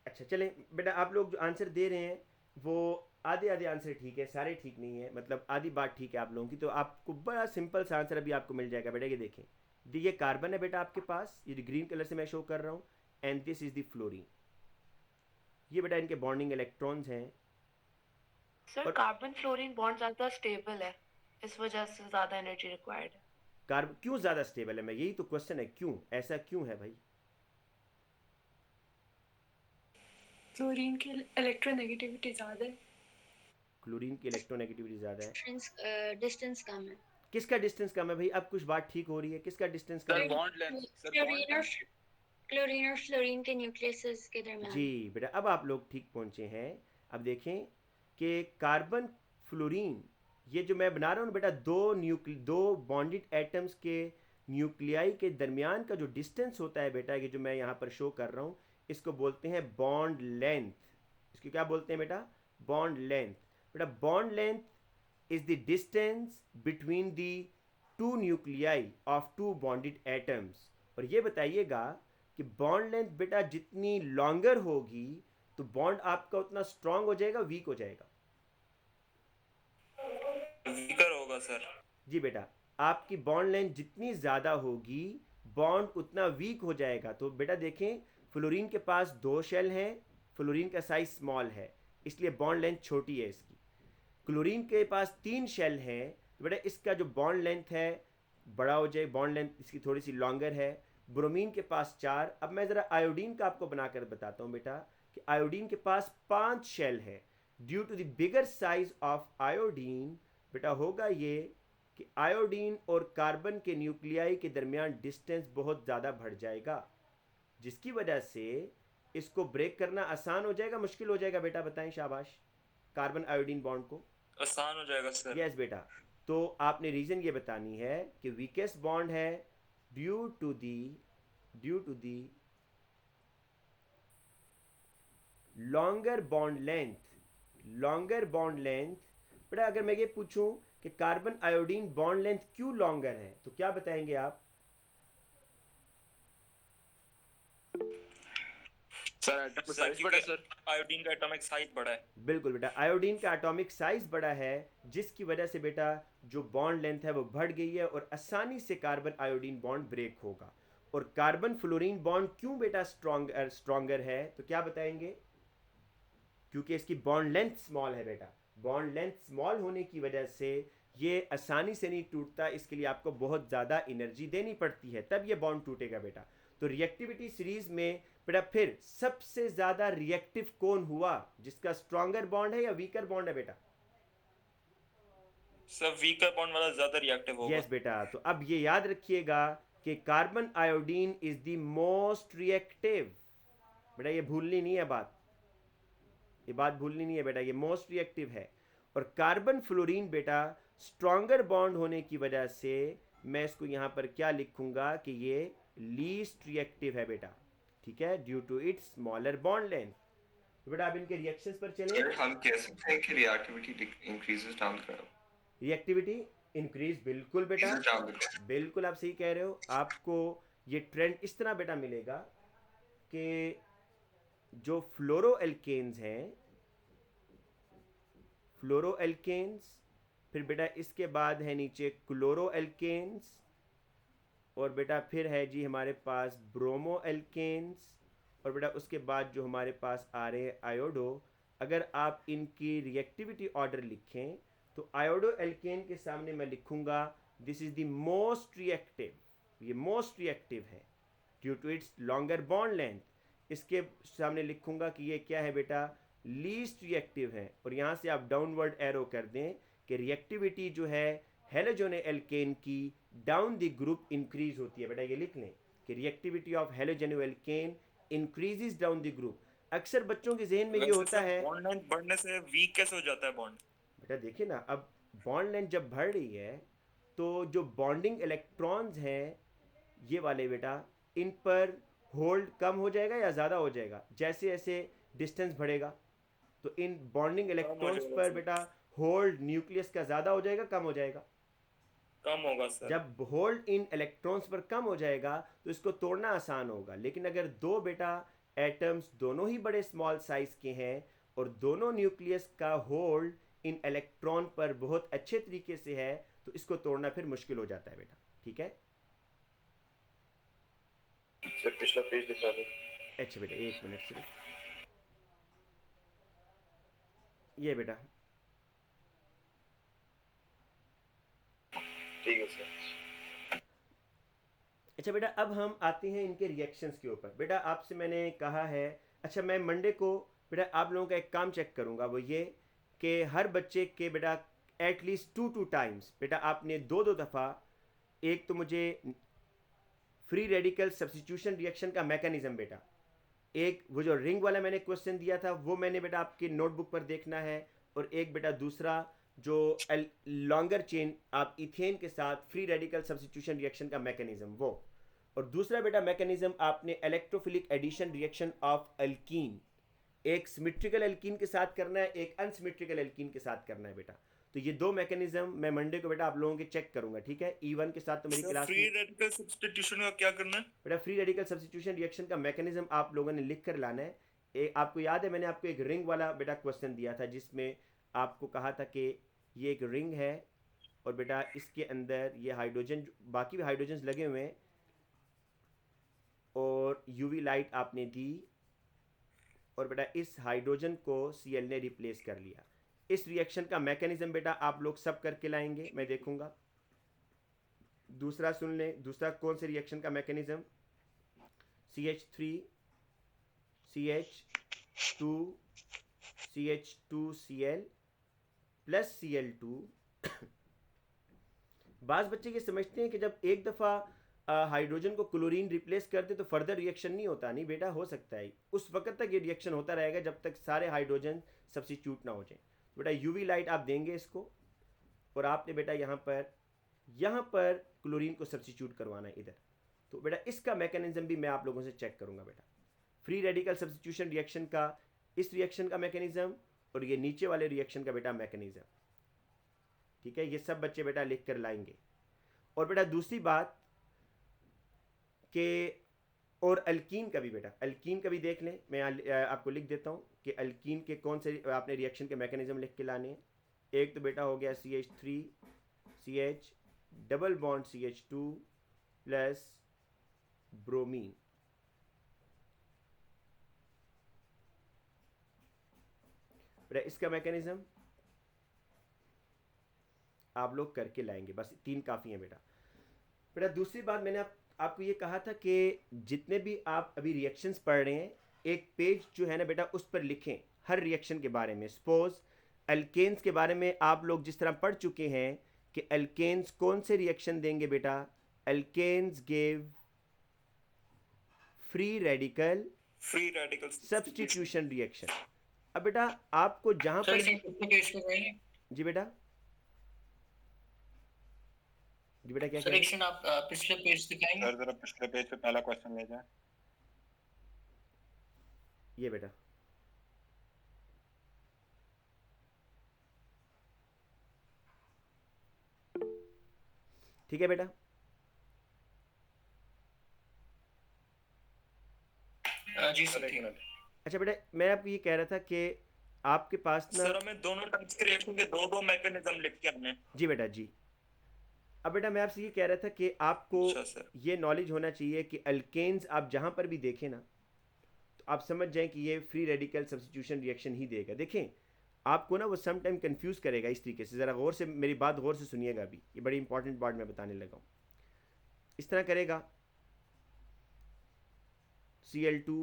अच्छा चलें बेटा, आप लोग जो आंसर दे रहे हैं वो आधे आधे आंसर ठीक है, सारे ठीक नहीं है, मतलब आधी बात ठीक है आप लोगों की। तो आपको बड़ा सिंपल सा आंसर अभी आपको मिल जाएगा बेटा। ये देखें, ये कार्बन है बेटा आपके पास, ये ग्रीन कलर से मैं शो कर रहा हूँ, and this is the fluorine. ये बेटा इनके बॉन्डिंग इलेक्ट्रॉन्स हैं। सर कार्बन फ्लोरीन बॉन्ड ज्यादा स्टेबल है, इस वजह से ज्यादा एनर्जी रिक्वायर्ड है। कार्बन क्यों ज़्यादा स्टेबल है, मैं यही तो क्वेश्चन है, क्यों ऐसा क्यों है भाई? क्लोरीन की इलेक्ट्रोनेगेटिविटी ज्यादा है। क्लोरीन की इलेक्ट्रोनेगेटिविटी ज़्यादा है, डिस्टेंस कम है। किसका डिस्टेंस कम है भाई? अब कुछ बात ठीक हो रही है, किसका डिस्टेंस कम सर है? बॉन्ड लेंथ सर क्लोरीन और क्लोरीन और फ्लोरीन के न्यूक्लियसेस के दरमियान। जी बेटा, अब आप लोग ठीक पहुंचे हैं। अब देखें कि कार्बन फ्लोरीन, ये जो मैं बना रहा हूँ बेटा, दो बॉन्डेड एटम्स के न्यूक्लियाई के दरमियान का जो डिस्टेंस होता है बेटा, ये जो मैं यहाँ पर शो कर रहा हूँ, इसको बोलते हैं बॉन्ड लेंथ। इसको क्या बोलते हैं बेटा? Bond length. बेटा bond length is the distance between the two nuclei of two bonded atoms। और ये बताइएगा कि बॉन्ड लेंथ बेटा जितनी लॉन्गर होगी तो बॉन्ड आपका उतना स्ट्रांग हो जाएगा, वीक हो जाएगा? वीकर होगा सर। जी बेटा, आपकी बॉन्ड लेंथ जितनी ज़्यादा होगी बॉन्ड उतना वीक हो जाएगा। तो बेटा देखें, फ्लोरीन के पास 2 शेल हैं, फ्लोरीन का साइज स्मॉल है इसलिए बॉन्ड लेंथ छोटी है इसकी। क्लोरीन के पास 3 शेल हैं तो बेटा इसका जो बॉन्ड लेंथ है बड़ा हो जाए, बॉन्ड लेंथ इसकी थोड़ी सी लॉन्गर है। ब्रोमीन के पास 4। अब मैं ज़रा आयोडीन का आपको बनाकर बताता हूँ बेटा कि आयोडीन के पास 5 शेल है। Due to the bigger size of iodine बेटा होगा ये कि आयोडीन और कार्बन के न्यूक्लियाई के दरमियान डिस्टेंस बहुत ज़्यादा बढ़ जाएगा, जिसकी वजह से इसको ब्रेक करना आसान हो जाएगा, मुश्किल हो जाएगा बेटा? बताएं शाबाश। कार्बन आयोडीन बॉन्ड को आसान हो जाएगा सर। यस बेटा। तो आपने रीज़न ये बतानी है कि वीकेस्ट बॉन्ड है due to the longer bond length. बेटा अगर मैं ये पूछूं कि कार्बन आयोडीन बॉन्ड लेंथ क्यों लॉन्गर है तो क्या बताएंगे आप? सर एटॉमिक साइज बड़ा सर। आयोडीन का एटॉमिक साइज बड़ा है। बिल्कुल बेटा, आयोडीन का एटॉमिक साइज बड़ा है जिसकी वजह से बेटा जो बॉन्ड लेंथ है वो बढ़ गई है और आसानी से कार्बन आयोडीन बॉन्ड ब्रेक होगा। और कार्बन फ्लोरीन बॉन्ड क्यों बेटा स्ट्रॉन्गर है तो क्या बताएंगे? क्योंकि इसकी बॉन्ड लेंथ स्मॉल है बेटा। बॉन्ड लेंथ स्मॉल होने की वजह से ये आसानी से नहीं टूटता, इसके लिए आपको बहुत ज़्यादा एनर्जी देनी पड़ती है तब ये बॉन्ड टूटेगा बेटा। तो रिएक्टिविटी सीरीज में बेटा फिर सबसे ज़्यादा रिएक्टिव कौन हुआ, जिसका स्ट्रॉन्गर बॉन्ड है या वीकर बॉन्ड है बेटा? सर वीकर बॉन्ड वाला ज्यादा रिएक्टिव होगा। यस बेटा। तो अब ये याद रखिएगा कि carbon iodine is the most reactive. बेटा ये भूलनी नहीं है बात, ये बात भूलनी नहीं है बेटा, ये मोस्ट रिएक्टिव है। और कार्बन फ्लोरीन बेटा स्ट्रॉन्गर बॉन्ड होने की वजह से मैं इसको यहाँ पर क्या लिखूंगा कि ये लीस्ट रिएक्टिव है बेटा, ठीक है, due to its smaller bond length. तो बेटा आप इनके रिएक्शंस पर चलें। हम कह सकते हैं कि reactivity increases down the graph. Reactivity increase, बिल्कुल बेटा, बिल्कुल आप सही कह रहे हो। आपको ये ट्रेंड इस तरह बेटा मिलेगा कि जो फ्लोरोएल्केन्स हैं, फ्लोरोएल्केन्स, फिर बेटा इसके बाद है नीचे क्लोरोएल्केन्स, और बेटा फिर है जी हमारे पास ब्रोमोएल्केन्स, और बेटा उसके बाद जो हमारे पास आ रहे हैं आयोडो। अगर आप इनकी रिएक्टिविटी ऑर्डर लिखें तो आयोडो एल्केन के सामने मैं लिखूंगा this is the most reactive, ये मोस्ट रिएक्टिव है due to its longer bond length. इसके सामने लिखूंगा कि ये क्या है बेटा, लीस्ट रिएक्टिव है। और यहाँ से आप डाउनवर्ड एरो कर दें कि रिएक्टिविटी जो है हेलोजन एल्केन की डाउन द ग्रुप इंक्रीज होती है। बेटा ये लिख लें कि reactivity of halogen alkane increases down the group. अक्सर बच्चों के जहन में ये होता है बॉन्ड लेंथ बढ़ने से वीक कैसे हो जाता है बॉन्ड? बेटा देखिए ना, अब बॉन्ड लेंथ जब बढ़ रही है तो जो बॉन्डिंग इलेक्ट्रॉन्स हैं ये वाले बेटा, इन पर होल्ड कम हो जाएगा या ज़्यादा हो जाएगा? जैसे जैसे डिस्टेंस बढ़ेगा तो इन बॉन्डिंग इलेक्ट्रॉन्स पर बेटा होल्ड न्यूक्लियस का ज़्यादा हो जाएगा, कम हो जाएगा? कम होगा सर। जब होल्ड इन इलेक्ट्रॉन्स पर कम हो जाएगा तो इसको तोड़ना आसान होगा। लेकिन अगर दो बेटा एटम्स दोनों ही बड़े स्मॉल साइज के हैं और दोनों न्यूक्लियस का होल्ड इन इलेक्ट्रॉन पर बहुत अच्छे तरीके से है तो इसको तोड़ना फिर मुश्किल हो जाता है बेटा, ठीक है? सर पिछला पेज दिखा दो। अच्छा बेटा एक मिनट सिर्फ, ये बेटा ठीक है सर। अच्छा बेटा अब हम आते हैं इनके रिएक्शंस के ऊपर। बेटा आपसे मैंने कहा है, अच्छा मैं मंडे को बेटा आप लोगों का एक काम चेक करूंगा, वो ये कि हर बच्चे के बेटा एटलीस्ट 2 टाइम्स बेटा आपने 2 दफ़ा, एक तो मुझे फ्री रेडिकल सब्स्टिट्यूशन रिएक्शन का मैकेनिज्म बेटा, एक वो जो रिंग वाला मैंने क्वेश्चन दिया था वो मैंने बेटा आपके नोटबुक पर देखना है, और एक बेटा दूसरा जो लॉन्गर चेन आप इथेन के साथ फ्री रेडिकल सब्स्टिट्यूशन रिएक्शन का मैकेनिज्म वो, और दूसरा बेटा मैकेनिज्म आपने electrophilic addition reaction of alkene, एक सिमेट्रिकल अल्कीन के साथ करना है, एक अनसिमेट्रिकल अल्कीन के साथ करना है बेटा। तो ये 2 मैकेनिज्म मैं मंडे को बेटा आप लोगों के चेक करूंगा, ठीक है। E1 के साथ तो मेरी क्लास फ्री रेडिकल सब्स्टिट्यूशन का क्या करना है? बेटा फ्री रेडिकल सब्स्टिट्यूशन रिएक्शन का मैकेनिज्म आप लोगों ने लिख कर लाना है। आपको याद है मैंने आपको एक रिंग वाला बेटा क्वेश्चन दिया था जिसमें आपको कहा था कि ये एक रिंग है और बेटा इसके अंदर ये हाइड्रोजन, बाकी भी हाइड्रोजन लगे हुए हैं, और यूवी लाइट आपने दी और बेटा इस हाइड्रोजन को Cl ने रिप्लेस कर लिया। इस रिएक्शन का मैकेनिज्म बेटा आप लोग सब करके लाएंगे, मैं देखूंगा। दूसरा सुन लें, दूसरा कौन से रिएक्शन का mechanism, CH3 CH2 CH2Cl plus Cl2। बाज़ बच्चे ये समझते हैं कि जब एक दफ़ा हाइड्रोजन को क्लोरीन रिप्लेस कर दे तो फर्दर रिएक्शन नहीं होता। नहीं बेटा, हो सकता है, उस वक्त तक ये रिएक्शन होता रहेगा जब तक सारे हाइड्रोजन सब्स्टिट्यूट ना हो जाए। बेटा यूवी लाइट आप देंगे इसको, और आपने बेटा यहाँ पर क्लोरीन को सब्स्टिट्यूट करवाना है इधर। तो बेटा इसका मैकेनिज्म भी मैं आप लोगों से चेक करूँगा बेटा, फ्री रेडिकल सब्स्टिट्यूशन रिएक्शन का इस रिएक्शन का मैकेनिज्म और ये नीचे वाले रिएक्शन का बेटा मैकेनिज्म, ठीक है। ये सब बच्चे बेटा लिख कर लाएंगे। और बेटा दूसरी बात कि और अल्कीन का भी बेटा, अल्कीन का भी देख लें, मैं आपको लिख देता हूँ कि अल्कीन के कौन से आपने रिएक्शन के मैकेनिज्म लिख के लाने हैं। एक तो बेटा हो गया CH3 CH double bond CH2 plus bromine, बेटा इसका मैकेनिज्म आप लोग करके लाएंगे, बस 3 काफ़ी हैं बेटा। बेटा दूसरी बात मैंने आपको ये कहा था कि जितने भी आप अभी रिएक्शंस पढ़ रहे हैं, एक पेज जो है ना बेटा उस पर लिखें हर रिएक्शन के बारे में। सपोज अल्केन्स के बारे में आप लोग जिस तरह पढ़ चुके हैं कि अल्केन्स कौन से रिएक्शन देंगे बेटा, alkanes give free radical substitution reaction. अब बेटा आपको जहां पर जी बेटा क्या सर आप पिछले पेज दिखाएंगे? सर जरा पिछले पेज पे पहला क्वेश्चन ले जाए। ये बेटा ठीक है बेटा। जी सर ठीक है। अच्छा बेटा मैं आपको ये कह रहा था कि आपके पास ना सर हमें दोनों टाइप्स के रिएक्शन के दो मैकेनिज्म लिख के हमने। जी बेटा जी। अब बेटा मैं आपसे ये कह रहा था कि आपको ये नॉलेज होना चाहिए कि अल्केन्स आप जहाँ पर भी देखें ना तो आप समझ जाएं कि ये फ्री रेडिकल सब्स्टिट्यूशन रिएक्शन ही देगा। देखें आपको ना वो सम टाइम कन्फ्यूज करेगा इस तरीके से, ज़रा गौर से मेरी बात गौर से सुनिएगा अभी, ये बड़ी इंपॉर्टेंट बात मैं बताने लगा हूँ। इस तरह करेगा Cl2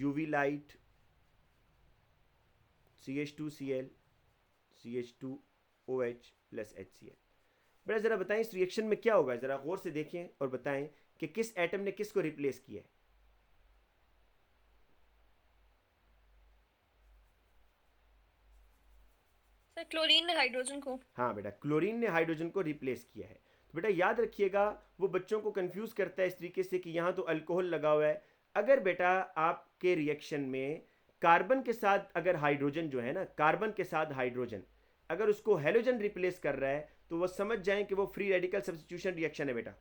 UV light CH2Cl CH2OH plus HCl। बेटा ज़रा बताएं इस रिएक्शन में क्या होगा, ज़रा गौर से देखें और बताएं कि किस एटम ने किसको रिप्लेस किया है। सर क्लोरीन ने हाइड्रोजन को। हाँ बेटा क्लोरीन ने हाइड्रोजन को रिप्लेस किया है। तो बेटा याद रखिएगा वो बच्चों को कंफ्यूज करता है इस तरीके से कि यहाँ तो अल्कोहल लगा हुआ है। अगर बेटा आपके रिएक्शन में कार्बन के साथ अगर हाइड्रोजन जो है ना, कार्बन के साथ हाइड्रोजन अगर उसको हेलोजन रिप्लेस कर रहा है तो वो समझ जाएं कि वो फ्री रेडिकल सब्स्टिट्यूशन रिएक्शन है बेटा।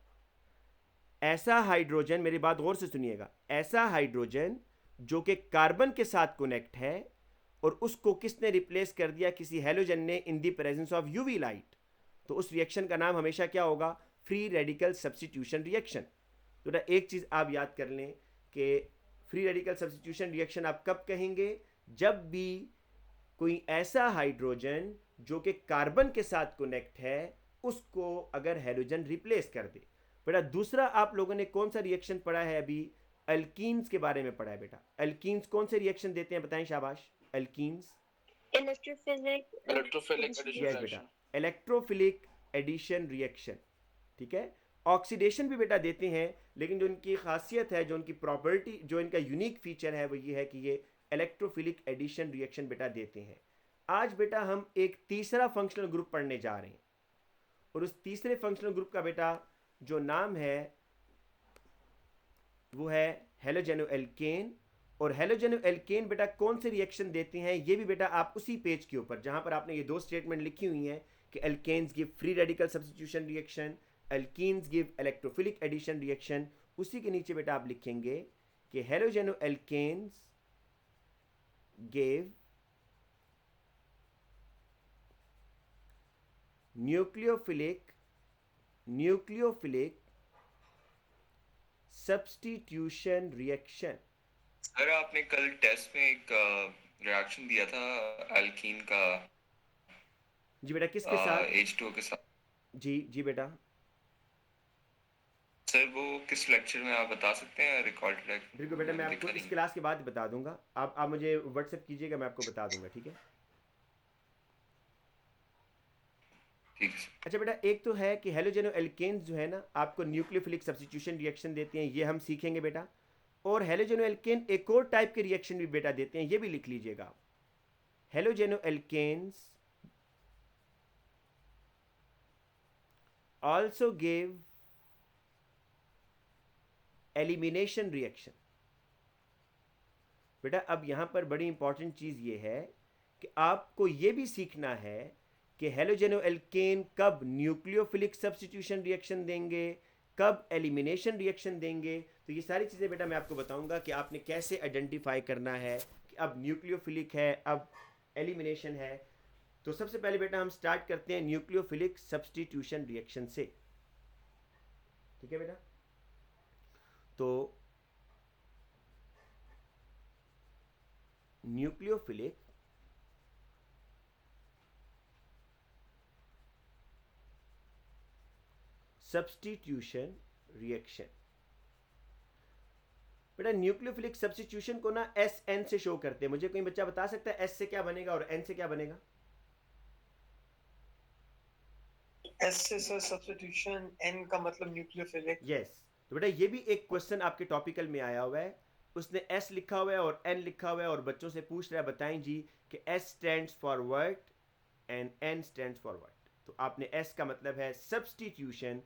ऐसा हाइड्रोजन, मेरी बात गौर से सुनिएगा, ऐसा हाइड्रोजन जो कि कार्बन के साथ कनेक्ट है और उसको किसने रिप्लेस कर दिया, किसी हेलोजन ने, in the presence of UV light, तो उस रिएक्शन का नाम हमेशा क्या होगा, फ्री रेडिकल सब्स्टिट्यूशन रिएक्शन। तो बेटा एक चीज़ आप याद कर लें कि फ्री रेडिकल सब्स्टिट्यूशन रिएक्शन आप कब कहेंगे, जब भी कोई ऐसा हाइड्रोजन जो कि कार्बन के साथ कनेक्ट है उसको अगर हेलोजन रिप्लेस कर दे। बेटा दूसरा आप लोगों ने कौन सा रिएक्शन पढ़ा है अभी, अल्कीन्स के बारे में पढ़ा है बेटा। अल्कीन्स कौन से रिएक्शन देते हैं बताएं शाबाश। Alkenes electrophilic electrophilic addition yes बेटा, रिएक्शन। इलेक्ट्रोफिलिक एडिशन रिएक्शन, ठीक है। ऑक्सीडेशन भी बेटा देते हैं, लेकिन जो इनकी खासियत है, जो उनकी प्रॉपर्टी, जो इनका यूनिक फीचर है, वो ये है कि ये इलेक्ट्रोफिलिक एडिशन रिएक्शन बेटा देते हैं। आज बेटा हम एक तीसरा फंक्शनल ग्रुप पढ़ने जा रहे हैं, और उस तीसरे फंक्शनल ग्रुप का बेटा जो नाम है वो है हेलोजेनोएल्केन। और हेलोजेनोएल्केन बेटा कौन से रिएक्शन देते हैं, ये भी बेटा आप उसी पेज के ऊपर जहां पर आपने ये दो स्टेटमेंट लिखी हुई हैं कि alkanes give free radical substitution reaction, alkenes give electrophilic addition reaction, उसी के नीचे बेटा आप लिखेंगे कि halogenoalkanes give nucleophilic substitution reaction. Sir आपने कल टेस्ट में एक रिएक्शन दिया था एल्कीन का जी बेटा, किसके साथ? H2O के साथ। जी जी बेटा, सर वो किस लेक्चर में आप बता सकते हैं? रिकॉर्डेड है? बिल्कुल बेटा, मैं आपको इस क्लास के बाद बता दूंगा। आप मुझे व्हाट्सएप कीजिएगा, मैं आपको बता दूंगा, ठीक है। ठीक है। अच्छा बेटा, एक तो है कि हेलोजेनोएल्केन्स जो है ना, आपको न्यूक्लियोफिलिक सब्स्टिट्यूशन रिएक्शन देते हैं, ये हम सीखेंगे बेटा। और हेलोजेनोएल्केन एक और टाइप के रिएक्शन भी बेटा देते हैं, ये भी लिख लीजिएगा। हेलोजेनोएल्केन्स also give elimination reaction। बेटा अब यहां पर बड़ी इंपॉर्टेंट चीज ये है कि आपको ये भी सीखना है कि हेलोजेनोएल्केन कब न्यूक्लियोफिलिक सब्स्टिट्यूशन रिएक्शन देंगे, कब एलिमिनेशन रिएक्शन देंगे। तो ये सारी चीज़ें बेटा मैं आपको बताऊंगा कि आपने कैसे आइडेंटिफाई करना है कि अब न्यूक्लियोफिलिक है, अब एलिमिनेशन है। तो सबसे पहले बेटा हम स्टार्ट करते हैं न्यूक्लियोफिलिक सब्स्टिट्यूशन रिएक्शन से, ठीक है बेटा। तो न्यूक्लियोफिलिक सब्स्टिट्यूशन रिएक्शन, बेटा न्यूक्लियोफिलिक सब्स्टिट्यूशन को ना SN से शो करते हैं। मुझे कोई बच्चा बता सकता है S से क्या बनेगा और N से क्या बनेगा? S से सर सब्स्टिट्यूशन, N का मतलब न्यूक्लियोफिलिक। यस, तो बेटा ये भी एक क्वेश्चन आपके टॉपिकल में आया हुआ है। उसने S लिखा हुआ है और N लिखा हुआ है, और बच्चों से पूछ रहा है बताएं जी कि S stands for what and N stands for what. तो आपने S का मतलब है substitution,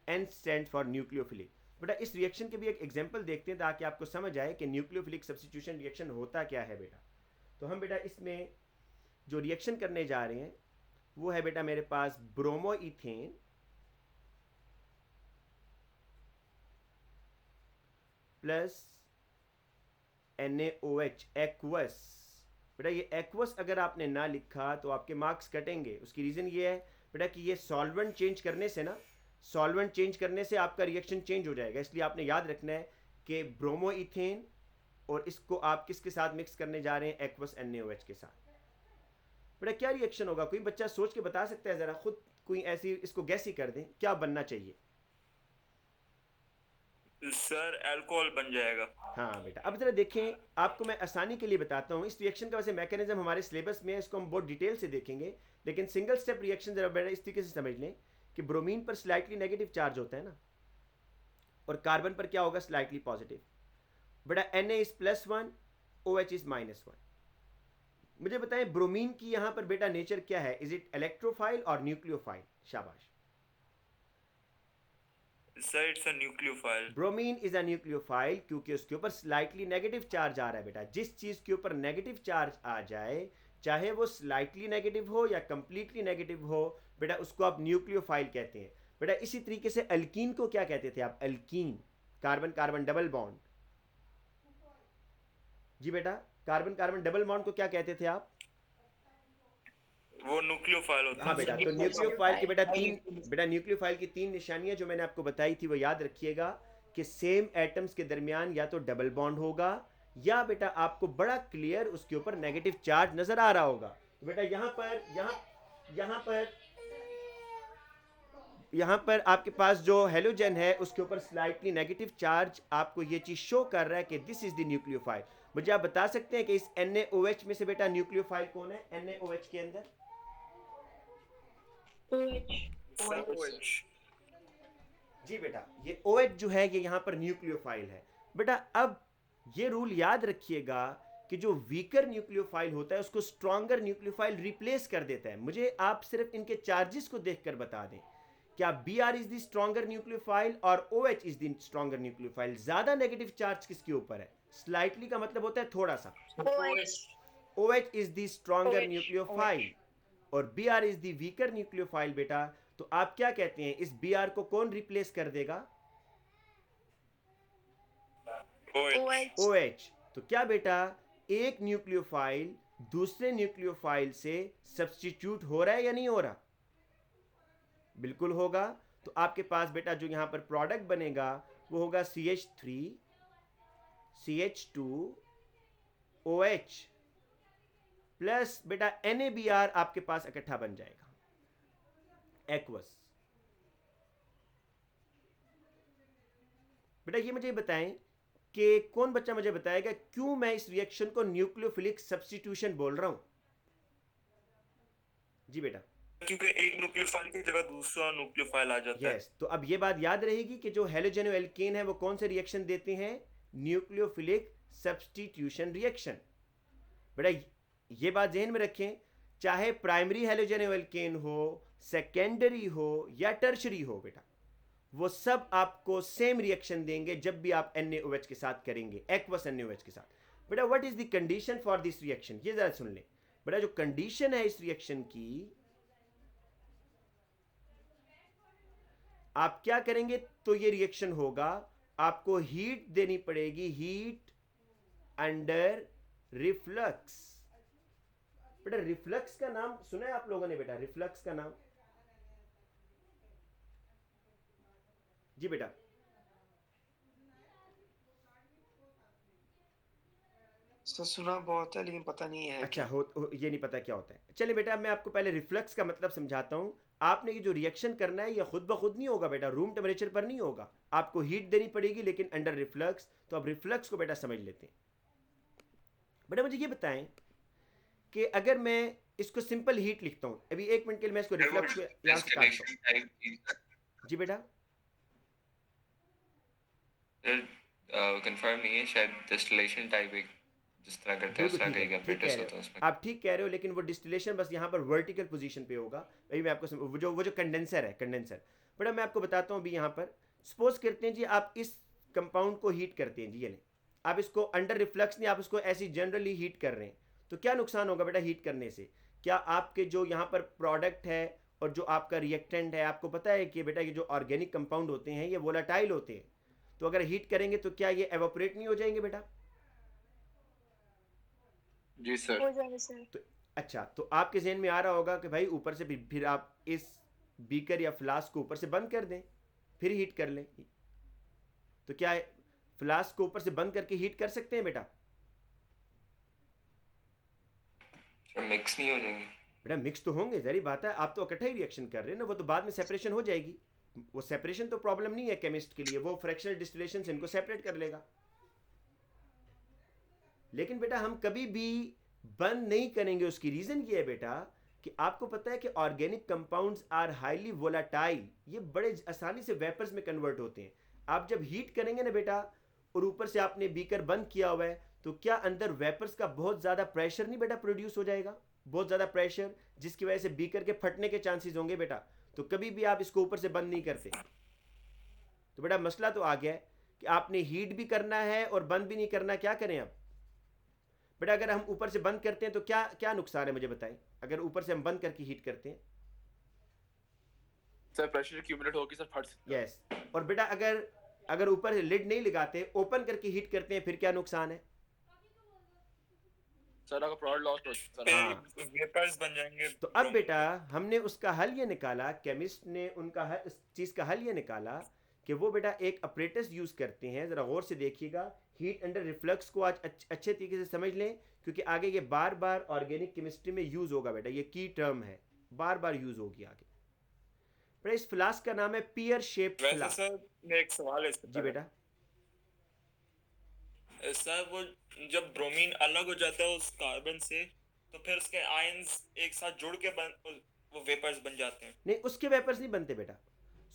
N stand for nucleophilic. बेटा इस रिएक्शन के भी एक एग्जांपल देखते हैं ताकि आपको समझ आए कि न्यूक्लियोफिलिक सब्स्टिट्यूशन रिएक्शन होता क्या है बेटा। तो हम बेटा इसमें जो रिएक्शन करने जा रहे हैं वो है बेटा मेरे पास ब्रोमोइथेन प्लस NaOH एक्वस। बेटा ये एक्वस अगर आपने ना लिखा तो आपके मार्क्स कटेंगे। उसकी रीज़न ये है बेटा कि ये सॉल्वेंट चेंज करने से ना, सॉल्वेंट चेंज करने से आपका रिएक्शन चेंज हो जाएगा। इसलिए आपने याद रखना है कि ब्रोमोइथेन और इसको आप किसके साथ मिक्स करने जा रहे हैं? एक्वस NaOH के साथ। बेटा क्या रिएक्शन होगा? कोई बच्चा सोच के बता सकता है? ज़रा खुद कोई ऐसी इसको गैस ही कर दें, क्या बनना चाहिए? सर अल्कोहल बन जाएगा। हाँ बेटा, अब जरा देखें, आपको मैं आसानी के लिए बताता हूँ। इस रिएक्शन का वैसे मैकेनिज्म हमारे सिलेबस में है, इसको हम बहुत डिटेल से देखेंगे, लेकिन सिंगल स्टेप रिएक्शन जरा बेटा इस तरीके से समझ लें कि ब्रोमीन पर स्लाइटली नेगेटिव चार्ज होता है ना, और कार्बन पर क्या होगा? Slightly positive. बेटा Na इज +1, OH इज -1। मुझे बताएं ब्रोमीन की यहाँ पर बेटा नेचर क्या है? इज इट इलेक्ट्रोफाइल और न्यूक्लियोफाइल? शाबाश। Sir it's a nucleophile. Bromine is a nucleophile क्योंकि उसके ऊपर स्लाइटली नेगेटिव चार्ज आ रहा है। बेटा जिस चीज के ऊपर नेगेटिव चार्ज आ जाए, चाहे वो स्लाइटली नेगेटिव हो या कंप्लीटली नेगेटिव हो, बेटा उसको आप न्यूक्लियोफाइल कहते हैं। बेटा इसी तरीके से अल्कीन को क्या कहते थे आप? Alkene, carbon carbon double bond. जी बेटा कार्बन कार्बन डबल बॉन्ड को क्या कहते थे आप? वो न्यूक्लियोफाइल होता है। हाँ बेटा, तो न्यूक्लियोफाइल की बेटा न्यूक्लियोफाइल की 3 निशानियां जो मैंने आपको बताई थी वो याद रखिएगा कि सेम एटम्स के दरमियान या तो डबल बॉन्ड होगा या बेटा आपको बड़ा क्लियर उसके ऊपर नेगेटिव चार्ज नजर आ रहा होगा। तो बेटा यहाँ पर आपके पास जो हेलोजन है उसके ऊपर स्लाइटली नेगेटिव चार्ज आपको ये चीज शो कर रहा है कि दिस इज द न्यूक्लियोफाइल। मुझे आप बता सकते हैं कि इस NaOH में से बेटा न्यूक्लियोफाइल कौन है NaOH के अंदर? OH जी बेटा, ये OH जो है ये यहाँ पर न्यूक्लियोफाइल है बेटा। अब ये रूल याद रखिएगा कि जो वीकर न्यूक्लियोफाइल होता है उसको स्ट्रॉन्गर न्यूक्लियोफाइल रिप्लेस कर देता है। मुझे आप सिर्फ इनके चार्जेस को देखकर बता दें, क्या Br is the stronger nucleophile और OH is the stronger nucleophile? ज्यादा नेगेटिव चार्ज किसके ऊपर है? स्लाइटली का मतलब होता है थोड़ा सा। OH is the stronger OH, nucleophile और Br is the weaker nucleophile बेटा। तो आप क्या कहते हैं, इस Br को कौन रिप्लेस कर देगा? OH। तो क्या बेटा एक न्यूक्लियोफाइल दूसरे न्यूक्लियोफाइल से सब्स्टिट्यूट हो रहा है या नहीं हो रहा? बिल्कुल होगा। तो आपके पास बेटा जो यहां पर प्रोडक्ट बनेगा वो होगा CH3 CH2 OH प्लस बेटा NaBr आपके पास इकट्ठा बन जाएगा एक्वस। बेटा ये मुझे बताएं कि कौन बच्चा मुझे बताएगा क्यों मैं इस रिएक्शन को न्यूक्लियोफिलिक सब्स्टिट्यूशन बोल रहा हूं? जी बेटा। क्योंकि एक न्यूक्लियोफाइल की जगह दूसरा न्यूक्लियोफाइल आ जाता है। यस, तो अब ये बात याद रहेगी कि जो हेलोजेनोएल्केन है वो कौन से रिएक्शन देते हैं? Nucleophilic substitution reaction. बेटा ये बात ध्यान में रखें, चाहे प्राइमरी हेलोजेनोएल्केन हो, सेकेंडरी हो या टर्शरी हो बेटा, वो सब आपको सेम रिएक्शन देंगे जब भी आप NaOH के साथ करेंगे, एक्वस NaOH के साथ। बेटा what is the condition for this reaction? ये जरा सुन लें बेटा। जो कंडीशन है इस रिएक्शन की, आप क्या करेंगे तो ये रिएक्शन होगा, आपको हीट देनी पड़ेगी, हीट अंडर रिफ्लक्स। बेटा रिफ्लक्स का नाम सुना है आप लोगों ने बेटा? रिफ्लक्स का नाम जी बेटा। सर सुना बहुत है लेकिन पता नहीं है अच्छा ये नहीं पता क्या होता है। चलिए बेटा मैं आपको पहले रिफ्लक्स का मतलब समझाता हूं। आपने ये जो रिएक्शन करना है ये खुद ब खुद नहीं होगा बेटा, रूम टेम्परेचर पर नहीं होगा, आपको हीट देनी पड़ेगी लेकिन अंडर रिफ्लक्स। तो अब रिफ्लक्स को बेटा समझ लेते हैं। बेटा मुझे ये बताएं कि अगर मैं इसको सिंपल हीट लिखता हूं, अभी 1 मिनट के लिए मैं इसको रिफ्लक्स को यहां से काटता हूं। जी बेटा कंफर्म नहीं है, शायद डिस्टिलेशन टाइप एक जिस तरह करते हैं उस तरह का एक apparatus होता है उसमें। आप ठीक कह रहे हो, लेकिन वो डिस्टिलेशन बस यहाँ पर वर्टिकल पोजीशन पे होगा। अभी मैं आपको वो जो कंडेंसर है, कंडेंसर बेटा मैं आपको बताता हूँ। अभी यहाँ पर सपोज करते हैं जी आप इस कंपाउंड को हीट करते हैं जी, ये लें आप इसको अंडर रिफ्लक्स नहीं, आप इसको ऐसी जनरली हीट कर रहे हैं। तो क्या नुकसान होगा बेटा हीट करने से? क्या आपके जो यहाँ पर प्रोडक्ट है और जो आपका रिएक्टेंट है, आपको पता है कि बेटा ये जो ऑर्गेनिक कंपाउंड होते हैं ये वोलाटाइल होते हैं, तो अगर हीट करेंगे तो क्या ये एवोपरेट नहीं हो जाएंगे बेटा? जी सर। हो जाएगा सर। तो अच्छा, तो आपके जहन में आ रहा होगा कि भाई ऊपर से फिर आप इस बीकर या फ्लास्क को ऊपर से बंद कर दें फिर हीट कर लें। तो क्या फ्लास्क को ऊपर से बंद करके हीट कर सकते हैं बेटा? मिक्स नहीं हो जाएंगे बेटा मिक्स तो होंगे, जहरी बात है। आप तो इकट्ठा ही रिएक्शन कर रहे हैं ना, वो तो बाद में सेपरेशन हो जाएगी। वो सेपरेशन तो प्रॉब्लम नहीं है केमिस्ट के लिए, वो फ्रैक्शनल डिस्टिलेशन से इनको सेपरेट कर लेगा। लेकिन बेटा हम कभी भी बंद नहीं करेंगे। उसकी रीजन ये है बेटा कि आपको पता है कि organic compounds are highly volatile, ये बड़े आसानी से वेपर्स में कन्वर्ट होते हैं। आप जब हीट करेंगे ना बेटा और ऊपर से आपने बीकर बंद किया हुआ है, तो क्या अंदर वेपर्स का बहुत ज़्यादा प्रेशर नहीं बेटा प्रोड्यूस हो जाएगा? बहुत ज़्यादा प्रेशर, जिसकी वजह से बीकर के फटने के चांसेस होंगे बेटा। तो कभी भी आप इसको ऊपर से बंद नहीं करते। तो बेटा मसला तो आ गया है कि आपने हीट भी करना है और बंद भी नहीं करना। क्या करें अब बेटा? अगर हम ऊपर से बंद करते हैं तो क्या क्या नुकसान है मुझे बताएं? अगर ऊपर से हम बंद करके हीट करते हैं सर प्रेशर एक्यूमुलेट होकर सर फट सकता है। यस। और बेटा अगर ऊपर से लिड नहीं लगाते, ओपन करके हीट करते हैं, फिर क्या नुकसान है? सर अगर प्रोडक्ट लॉस्ट हो सर वेपर्स बन जाएंगे। तो अब बेटा हमने उसका हल ये निकाला, केमिस्ट ने उनका हल, इस चीज़ का हल ये निकाला कि वो बेटा एक अपरेटस यूज़ करते हैं। ज़रा गौर से देखिएगा, हीट अंडर रिफ्लक्स को आज अच्छे तरीके से समझ लें, क्योंकि आगे ये बार बार ऑर्गेनिक केमिस्ट्री में यूज़ होगा बेटा। ये की टर्म है, बार बार यूज़ होगी आगे बेटा। इस फ्लास्क का नाम है पियर शेप वैसे फ्लास्क। सर मेरा एक सवाल है इससे जी पहले। बेटा। सर वो जब ब्रोमीन अलग हो जाता है उस कार्बन से तो फिर उसके आयंस एक साथ जुड़ के वो वेपर्स बन जाते हैं। नहीं, उसके वेपर्स नहीं बनते बेटा।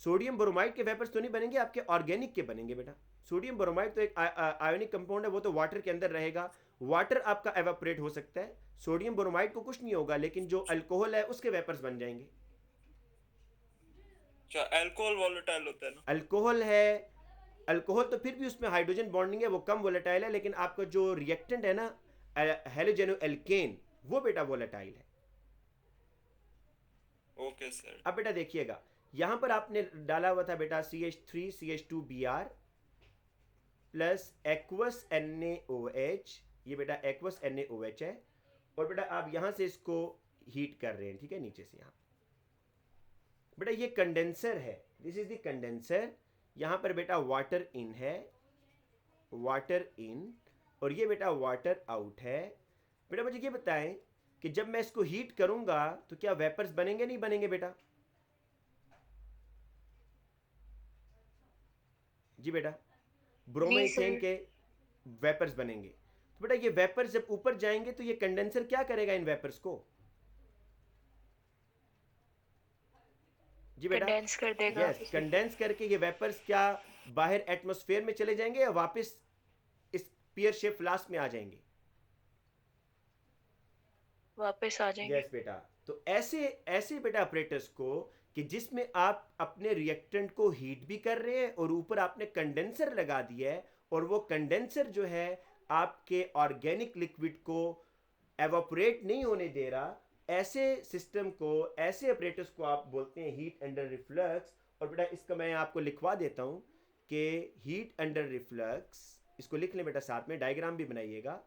सोडियम ब्रोमाइड के वेपर्स तो नहीं बनेंगे, आपके ऑर्गेनिक के बनेंगे बेटा। सोडियम ब्रोमाइड तो एक आयोनिक कंपाउंड है, वो तो वाटर के अंदर रहेगा, वाटर आपका एवापोरेट हो सकता है। सोडियम ब्रोमाइड को कुछ नहीं होगा, लेकिन जो अल्कोहल है उसके वेपर्स बन जाएंगे। अच्छा, अल्कोहल वोलेटाइल होता है ना? अल्कोहल है, अल्कोहल तो फिर भी उसमें हाइड्रोजन बॉन्डिंग है, वो कम वोलेटाइल है, लेकिन आपका जो रिएक्टेंट है ना हेलोजेनो एल्केन, वो बेटा वोलेटाइल है। Okay sir. अब बेटा देखिएगा, यहां पर आपने डाला हुआ था बेटा CH3CH2Br प्लस एक्वस NaOH, ये बेटा एक्वस NaOH है, और बेटा आप यहां से इसको हीट कर रहे हैं, ठीक है, नीचे से यहां। बेटा ये कंडेंसर है, दिस इज द कंडेंसर। यहां पर बेटा वाटर इन है, वाटर इन, और ये बेटा वाटर आउट है। बेटा मुझे ये बताएं कि जब मैं इसको हीट करूंगा तो क्या वेपर्स बनेंगे नहीं बनेंगे बेटा? जी बेटा, ब्रोमीथेन के वेपर्स बनेंगे। तो बेटा ये वेपर्स जब ऊपर जाएंगे तो ये कंडेंसर क्या करेगा इन वेपर्स को? जी बेटा, कंडेंस कर देगा। यस, कंडेंस करके ये वेपर्स क्या बाहर एटमॉस्फेयर में चले जाएंगे या वापस इस पियर शेप फ्लास्क में आ जाएंगे? वापस आ जाएंगे। यस बेटा, तो ऐसे ऐसे बेटा ऑपरेटर्स को कि जिसमें आप अपने रिएक्टेंट को हीट भी कर रहे हैं और ऊपर आपने कंडेंसर लगा दिया है, और वो कंडेंसर जो है आपके ऑर्गेनिक लिक्विड को एवापोरेट नहीं होने दे रहा, ऐसे सिस्टम को, ऐसे ऑपरेटर्स को आप बोलते हैं हीट अंडर रिफ्लक्स। और बेटा इसका मैं आपको लिखवा देता हूं कि हीट अंडर रिफ्लक्स, इसको लिख लें बेटा, साथ में डायग्राम भी बनाइएगा।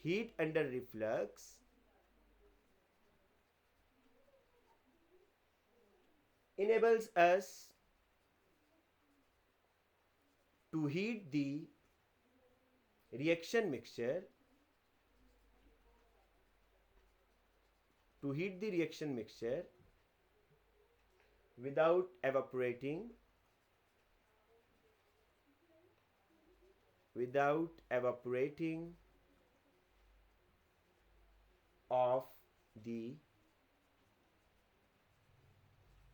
Heat under reflux enables us to heat the reaction mixture, without evaporating of the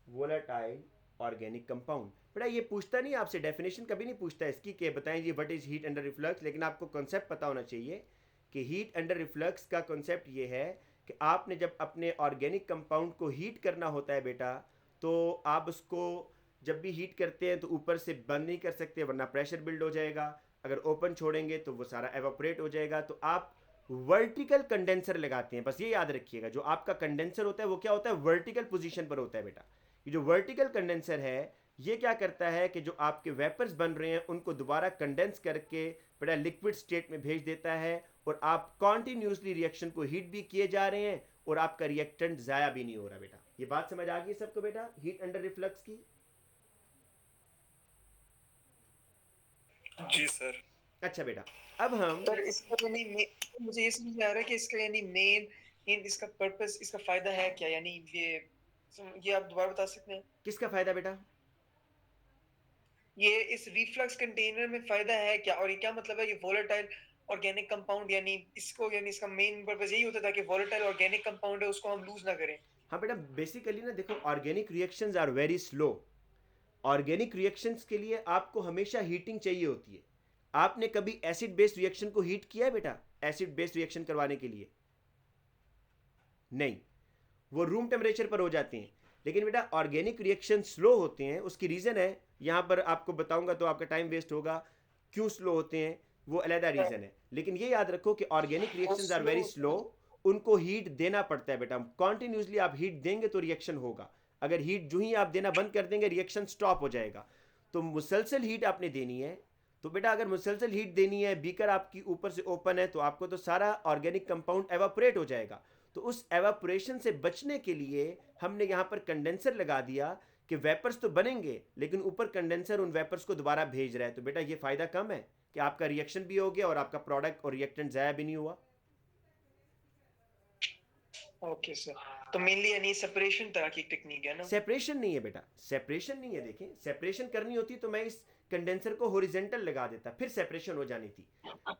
volatile organic compound. बेटा ये पूछता नहीं आपसे, डेफिनेशन कभी नहीं पूछता इसकी कि बताएं जी what is heat under reflux, लेकिन आपको कॉन्सेप्ट पता होना चाहिए कि हीट अंडर रिफ्लक्स का कॉन्सेप्ट ये है कि आपने जब अपने ऑर्गेनिक कंपाउंड को हीट करना होता है बेटा, तो आप उसको जब भी हीट करते हैं तो ऊपर से बंद नहीं कर सकते वरना प्रेशर बिल्ड हो जाएगा, अगर ओपन छोड़ेंगे तो वो सारा एवापोरेट हो जाएगा। तो आप वर्टिकल कंडेंसर लगाते हैं, बस ये याद रखिएगा, जो आपका कंडेंसर होता है वो क्या होता है, वर्टिकल पोजीशन पर होता है बेटा। ये जो वर्टिकल कंडेंसर है ये क्या करता है कि जो आपके वेपर्स बन रहे हैं उनको दोबारा कंडेंस करके बेटा लिक्विड स्टेट में भेज देता है, और आप कॉन्टिन्यूसली रिएक्शन को हीट भी किए जा रहे हैं और आपका रिएक्टेंट ज़ाया भी नहीं हो रहा बेटा। ये बात समझ आ गई सबको बेटा हीट अंडर रिफ्लक्स की? जी सर। अच्छा बेटा, अब हम सर इसका यानी मुझे ये समझ में आ रहा है कि इसका यानी मेन इसका पर्पस, इसका फायदा है क्या, यानी ये आप दोबारा बता सकते हैं? किसका फायदा बेटा? ये इस रिफ्लक्स कंटेनर में फायदा है क्या, और ये क्या मतलब है ये वोलेटाइल ऑर्गेनिक कंपाउंड, यानी इसको, यानी इसका मेन पर्पस यही होता था कि वोलेटाइल ऑर्गेनिक कंपाउंड है उसको हम लूज ना करें। हाँ बेटा, बेसिकली ना देखो, organic reactions are very slow. Organic reactions के लिए आपको हमेशा हीटिंग चाहिए होती है। आपने कभी एसिड बेस्ड रिएक्शन को हीट किया है बेटा? एसिड बेस्ड रिएक्शन करवाने के लिए नहीं, वो रूम टेम्परेचर पर हो जाते हैं। लेकिन बेटा ऑर्गेनिक रिएक्शन स्लो होते हैं, उसकी रीज़न है, यहाँ पर आपको बताऊंगा तो आपका टाइम वेस्ट होगा। क्यों स्लो होते हैं वो अलग रीज़न है, लेकिन ये याद रखो कि organic reactions are very slow, उनको हीट देना पड़ता है बेटा। कॉन्टिन्यूसली आप हीट देंगे तो रिएक्शन होगा, अगर हीट जो ही आप देना बंद कर देंगे रिएक्शन स्टॉप हो जाएगा। तो मुसलसल हीट आपने देनी है। तो बेटा अगर मुसलसल हीट देनी है, बीकर आपकी ऊपर से ओपन है, तो आपको तो सारा ऑर्गेनिक कंपाउंड एवापोरेट हो जाएगा। तो उस एवापोरेशन से बचने के लिए हमने यहाँ पर कंडेंसर लगा दिया कि वेपर्स तो बनेंगे लेकिन ऊपर कंडेंसर उन वेपर्स को दोबारा भेज रहा है। तो बेटा ये फ़ायदा कम है कि आपका रिएक्शन भी हो गया और आपका प्रोडक्ट और रिएक्टेंट ज़ाया भी नहीं हुआ। ओके सर, तो मेनली यानी सेपरेशन तरह की टेक्निक है ना? सेपरेशन नहीं है बेटा, सेपरेशन नहीं है। देखें, सेपरेशन करनी होती तो मैं इस कंडेंसर को हॉरिजेंटल लगा देता, फिर सेपरेशन हो जानी थी।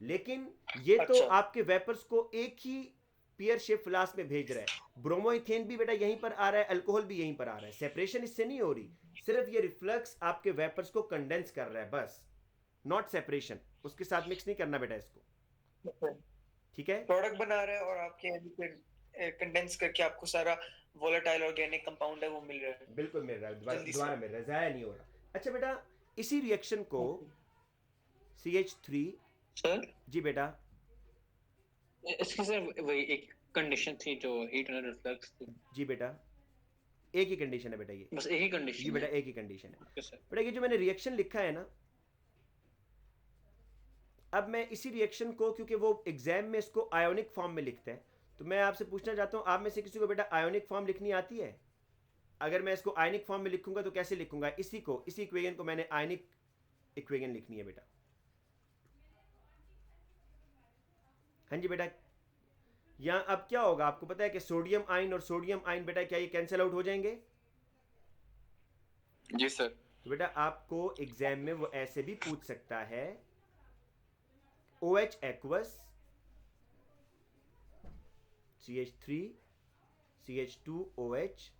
लेकिन ये तो अच्छा। आपके वेपर्स को एक ही पियर शेप फ्लास्क में भेज रहा है। ब्रोमोइथेन भी बेटा यहीं पर आ रहा है, अल्कोहल भी यहीं पर आ रहा है। सेपरेशन इससे नहीं हो रही, सिर्फ ये रिफ्लक्स आपके वेपर्स को कंडेंस कर रहा है बस, नॉट सेपरेशन। उसके साथ मिक्स नहीं करना बेटा इसको, ठीक है? प्रोडक्ट बना रहा है और आपके यानी फिर कंडेंस करके आपको सारा वोलेटाइल ऑर्गेनिक कंपाउंड है वो मिल रहा है। बिल्कुल मिल रहा है, जल्दी से। दोबारा मिल रहा है, ज़ाया नहीं हो रहा। अच्छा बेटा, इसी रिएक्शन को CH3, सर जी बेटा, इसकी सर वही एक कंडीशन थी जो हीट एंड रिफ्लक्स थी, जी बेटा, एक ही कंडीशन है बेटा ये, बस एक ही जी कंडीशन बेटा है। एक ही कंडीशन है। Okay sir. बेटा ये जो मैंने रिएक्शन लिखा है ना, अब मैं इसी रिएक्शन को, क्योंकि वो एग्जाम में इसको आयोनिक फॉर्म में लिखता है, तो मैं आपसे पूछना चाहता हूँ, आप में से किसी को बेटा आयोनिक फॉर्म लिखनी आती है? अगर मैं इसको आयनिक फॉर्म में लिखूंगा तो कैसे लिखूंगा? इसी इक्वेशन को मैंने आयनिक इक्वेशन लिखनी है बेटा। हाँ जी बेटा, यहाँ अब क्या होगा आपको पता है कि सोडियम आयन और सोडियम आयन बेटा क्या ये कैंसिल आउट हो जाएंगे? जी सर। तो बेटा आपको एग्जाम में वो ऐसे भी पूछ सकता है, OH एक्वस, CH3 CH2OH,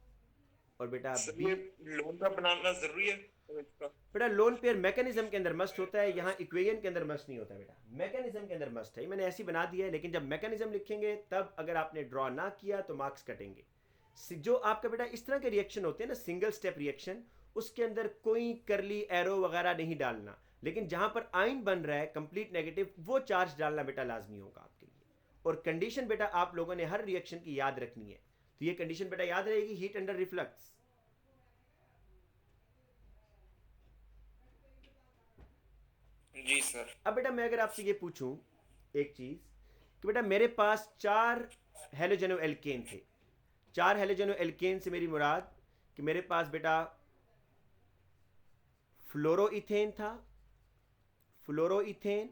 और बेटा सर ये लोन का बनाना जरूरी है इसका? बेटा लोन पेयर मैकेनिज्म के अंदर मस्ट होता है, यहाँ इक्वेशन के अंदर मस्ट नहीं होता बेटा, मैकेनिज्म के अंदर मस्ट है। मैंने ऐसी बना दिया है, लेकिन जब मैकेनिज्म लिखेंगे तब अगर आपने ड्रॉ ना किया तो मार्क्स कटेंगे। जो आपका बेटा इस तरह के रिएक्शन होते हैं ना, सिंगल स्टेप रिएक्शन, उसके अंदर कोई करली एरो वगैरह नहीं डालना, लेकिन जहां पर आयन बन रहा है कंप्लीट नेगेटिव, वो चार्ज डालना बेटा लाजमी होगा आपके लिए। और कंडीशन बेटा आप लोगों ने हर रिएक्शन की याद रखनी है, तो ये कंडीशन बेटा याद रहेगी, हीट अंडर रिफ्लक्स। जी सर। अब बेटा मैं अगर आपसे ये पूछूं एक चीज कि बेटा मेरे पास 4 हेलोजेनो एल्केन थे, 4 हेलोजेनो एल्केन से मेरी मुराद कि मेरे पास बेटा फ्लोरोइथेन था, फ्लोरोइथेन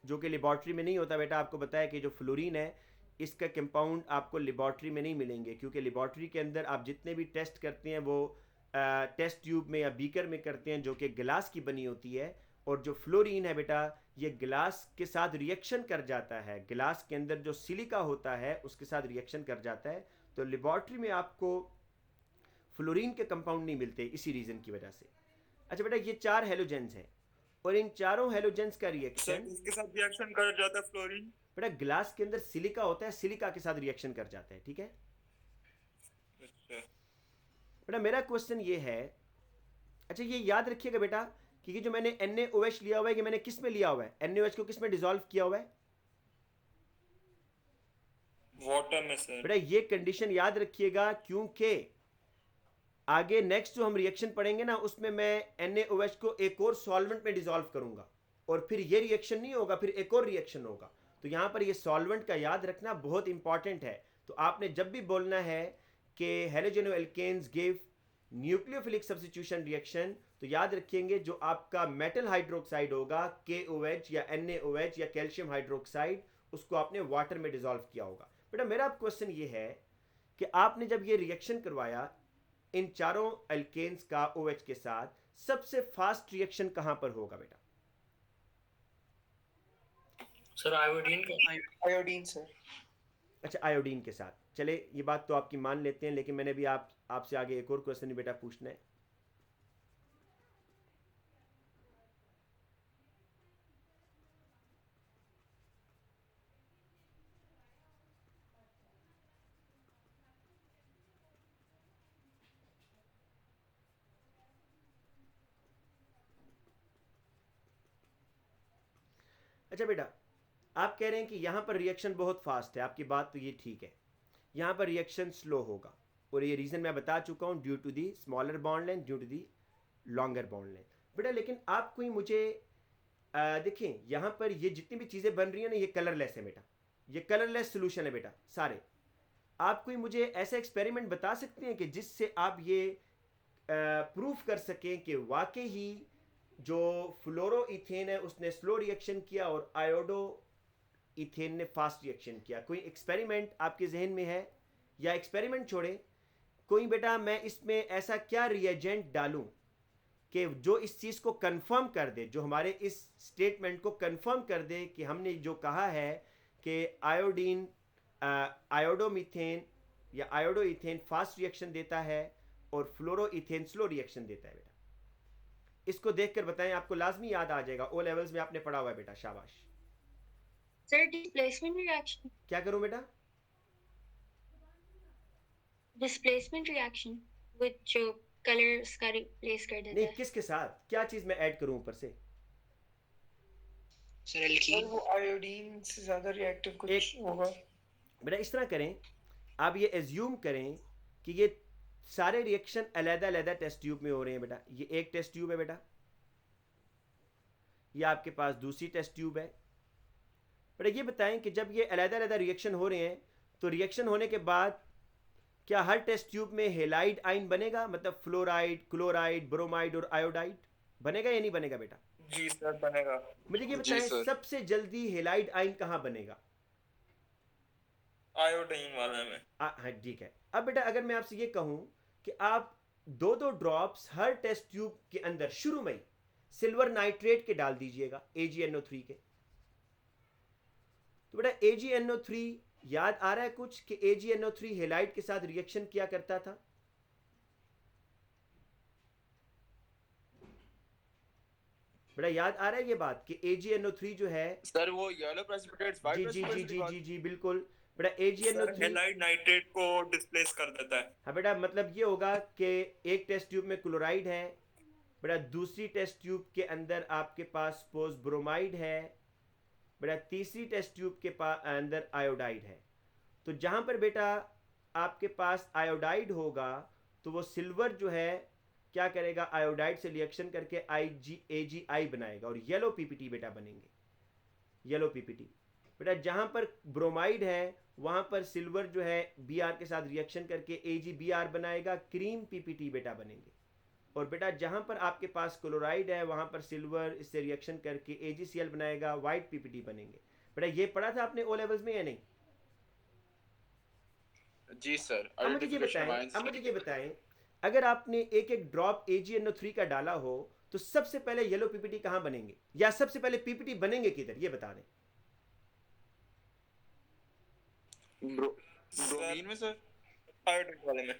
जो कि लेबॉर्ट्री में नहीं होता बेटा, आपको बताया कि जो फ्लोरीन है इसका कंपाउंड आपको लेबॉर्ट्री में नहीं मिलेंगे, क्योंकि लेबॉर्ट्री के अंदर आप जितने भी टेस्ट करते हैं वो टेस्ट ट्यूब में या बीकर में करते हैं, जो कि गिलास की बनी होती है। और जो फ्लोरीन है बेटा ये गिलास के साथ रिएक्शन कर जाता है, गिलास के अंदर जो सिलिका होता है उसके साथ रिएक्शन कर जाता है, तो लेबॉर्ट्री में आपको फ्लोरीन के कंपाउंड नहीं मिलते इसी रीज़न की वजह से। अच्छा बेटा ये 4 हेलोजेंस हैं, और इन चारों हेलोजेंस का सर रिएक्शन इसके साथ रिएक्शन कर जाता है फ्लोरीन? बेटा गिलास के अंदर सिलिका होता है, सिलिका के साथ रिएक्शन कर जाता है, ठीक है? अच्छा। बेटा मेरा क्वेश्चन ये है, अच्छा ये याद रखिएगा बेटा कि ये जो मैंने NaOH लिया हुआ है, कि मैंने किस में लिया हुआ है, NaOH को किस में डिसॉल्व किया हुआ है? वाटर में सर। बेटा ये कंडीशन याद रखिएगा, क्योंकि आगे नेक्स्ट जो हम रिएक्शन पढ़ेंगे ना उसमें मैं NaOH को एक और सॉल्वेंट में डिसॉल्व करूंगा, और फिर ये रिएक्शन नहीं होगा, फिर एक और रिएक्शन होगा। तो यहां पर ये सॉल्वेंट का याद रखना बहुत इंपॉर्टेंट है। तो आपने जब भी बोलना है कि halogeno alkanes give nucleophilic substitution reaction, तो याद रखेंगे जो आपका मेटल हाइड्रोक्साइड होगा KOH या NaOH या कैल्शियम हाइड्रोक्साइड, उसको आपने वाटर में डिसॉल्व किया होगा। बेटा मेरा क्वेश्चन ये है कि आपने जब ये रिएक्शन करवाया इन चारों एल्केन्स का OH के साथ, सबसे फास्ट रिएक्शन कहां पर होगा बेटा? सर आयोडीन का। Iodine sir. अच्छा आयोडीन के साथ, चले ये बात तो आपकी मान लेते हैं, लेकिन मैंने भी आपसे आगे एक और क्वेश्चन भी बेटा पूछना है। अच्छा बेटा आप कह रहे हैं कि यहाँ पर रिएक्शन बहुत फास्ट है, आपकी बात तो ये ठीक है, यहाँ पर रिएक्शन स्लो होगा, और ये रीज़न मैं बता चुका हूँ, due to the smaller bond length, due to the longer bond length. बेटा लेकिन आप कोई मुझे देखें यहाँ पर ये जितनी भी चीज़ें बन रही हैं ना ये कलरलेस है बेटा, ये कलरलेस सोल्यूशन है बेटा सारे। आप कोई मुझे ऐसा एक्सपेरिमेंट बता सकते हैं कि जिससे आप ये प्रूफ कर सकें कि वाकई ही जो फ्लोरोइथेन है उसने स्लो रिएक्शन किया और आयोडो इथेन ने फास्ट रिएक्शन किया? कोई एक्सपेरिमेंट आपके जहन में है या एक्सपेरिमेंट छोड़े, कोई बेटा मैं इसमें ऐसा क्या रिएजेंट डालूं कि जो इस चीज़ को कंफर्म कर दे, जो हमारे इस स्टेटमेंट को कंफर्म कर दे कि हमने जो कहा है कि आयोडीन आयोडोमीथेन या आयोडोइथेन फास्ट रिएक्शन देता है और फ्लोरोइथेन स्लो रिएक्शन देता है। बेटा इसको देखकर बताएं, आपको लाजमी याद आ जाएगा, ओ लेवल्स में आपने पढ़ा हुआ है बेटा, शाबाश। सर डिस्प्लेसमेंट रिएक्शन, क्या करूं बेटा? डिस्प्लेसमेंट रिएक्शन विद जो कलर्स का रिप्लेस कर देता नहीं, है। किसके साथ, क्या चीज़ मैं ऐड करूं ऊपर से? Sir alkene. वो आयोडीन से ज्यादा रिएक्टिव कुछ होगा। बेटा इस तरह करें, आप ये एज्यूम करें कि ये सारे रिएक्शन अलग-अलग टेस्ट ट्यूब में हो रहे हैं। बेटा ये एक टेस्ट ट्यूब है, बेटा ये आपके पास दूसरी टेस्ट ट्यूब है। बेटा ये बताएं कि जब ये अलग-अलग रिएक्शन हो रहे हैं तो रिएक्शन होने के बाद क्या हर टेस्ट ट्यूब में हेलाइड आयन बनेगा, मतलब फ्लोराइड, क्लोराइड, ब्रोमाइड और आयोडाइड बनेगा या नहीं बनेगा बेटा? जी सर बनेगा। मुझे ये जी बताएं सर। सबसे जल्दी हेलाइड आयन कहाँ बनेगा? आयोडीन वाले में। हाँ ठीक है। अब बेटा अगर मैं आपसे ये कहूं कि आप 2-2 ड्रॉप्स हर टेस्ट ट्यूब के अंदर शुरू में ही सिल्वर नाइट्रेट के डाल दीजिएगा, AgNO3 के, तो बेटा AgNO3 याद आ रहा है कुछ कि AgNO3 हेलाइड के साथ रिएक्शन किया करता था? बेटा याद आ रहा है ये बात कि AgNO3 जो है सर वो येलो प्रेसिपिटेट्स वाइट जी बिल्कुल बेटा, AgNO3 हेलाइड नाइट्रेट को डिस्प्लेस कर देता है। हाँ बेटा, मतलब ये होगा कि एक टेस्ट ट्यूब में क्लोराइड है बेटा, दूसरी टेस्ट ट्यूब के अंदर आपके पास सपोज ब्रोमाइड है बेटा, तीसरी टेस्ट ट्यूब के अंदर आयोडाइड है। तो जहाँ पर बेटा आपके पास आयोडाइड होगा तो वो सिल्वर जो है क्या करेगा, आयोडाइड से रिएक्शन करके AgI बनाएगा और येलो PPT बेटा बनेंगे, येलो PPT। बेटा जहाँ पर ब्रोमाइड है वहाँ पर सिल्वर जो है Br के साथ रिएक्शन करके AgBr बनाएगा, क्रीम PPT बेटा बनेंगे। और बेटा जहाँ पर आपके पास क्लोराइड है वहाँ पर सिल्वर इससे रिएक्शन करके AgCl बनाएगा, वाइट PPT बनेंगे। बेटा ये पढ़ा था आपने ओ लेवल्स में या नहीं? जी सर। अब मुझे ये बताएं अगर आपने एक एक ड्रॉप AgNO3 का डाला हो तो सबसे पहले येलो PPT कहाँ बनेंगे, या सबसे पहले PPT बनेंगे किधर, ये बता दें। ब्रोमीन में सर, आयोडीन वाले में।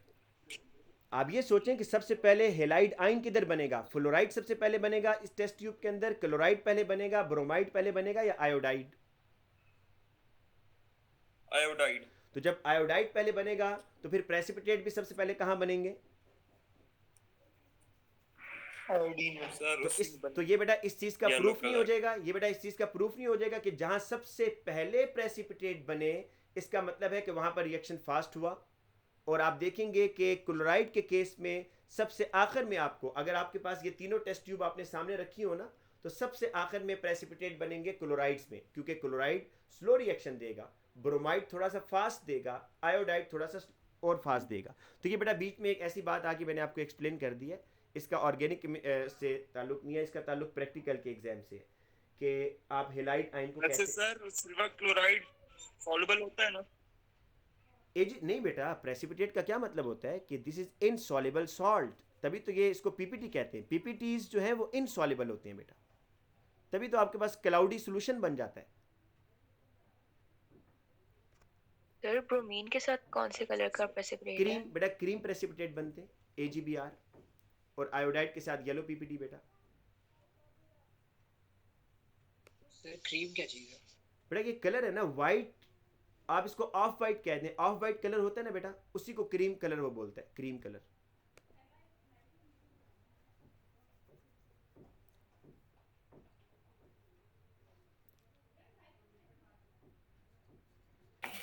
आप ये सोचें कि सबसे पहले हेलाइड आयन किधर बनेगा, फ्लोराइड सबसे पहले बनेगा इस टेस्ट ट्यूब के अंदर, क्लोराइड पहले बनेगा, ब्रोमाइड पहले बनेगा या आयोडाइड? आयोडाइड। तो जब आयोडाइड पहले बनेगा तो फिर प्रेसिपिटेट भी सबसे पहले कहाँ बनेंगे? आयोडीन में। सर तो ये बेटा इस चीज का Yellow प्रूफ नहीं हो color। जाएगा, ये बेटा इस चीज का प्रूफ नहीं हो जाएगा कि जहां सबसे पहले प्रेसिपिटेट बने इसका मतलब है कि वहां पर रिएक्शन फास्ट हुआ। और आप देखेंगे कि क्लोराइड के केस में सबसे आखिर में आपको, अगर आपके पास ये तीनों टेस्ट ट्यूब आपने सामने रखी हो ना, तो सबसे आखिर में प्रेसिपिटेट बनेंगे क्लोराइड्स में, क्योंकि क्लोराइड स्लो रिएक्शन देगा, ब्रोमाइड थोड़ा सा फास्ट देगा, आयोडाइड थोड़ा सा और फास्ट देगा। तो ये बेटा बीच में एक ऐसी बात आके मैंने आपको एक्सप्लेन कर दी है, इसका ऑर्गेनिक से ताल्लुक नहीं है, इसका ताल्लुक प्रैक्टिकल के एग्जाम से है कि आप हेलाइड आयन को वैसे कैसे। सर सिल्वर क्लोराइड सॉल्युबल होता है ना? नहीं बेटा, प्रेसिपिटेट का क्या मतलब होता है कि दिस इज इनसॉल्युबल सॉल्ट, तभी तो ये इसको PPT कहते हैं। PPTs जो है वो इनसॉल्युबल होते हैं बेटा, तभी तो आपके पास क्लाउडी सोल्यूशन बन जाता है। सर ब्रोमीन के साथ कौन से कलर का प्रेसिपिटेट है? क्रीम बेटा, क्रीम प्रेसिपिटेट बनते हैं AgBr, और आयोडाइड के साथ येलो PPT बेटा। सर क्रीम क्या चीज है? बेटा ये कलर है ना वाइट, आप इसको ऑफ वाइट कहते हैं, ऑफ वाइट कलर होता है ना बेटा, उसी को क्रीम कलर वो बोलता है, क्रीम कलर।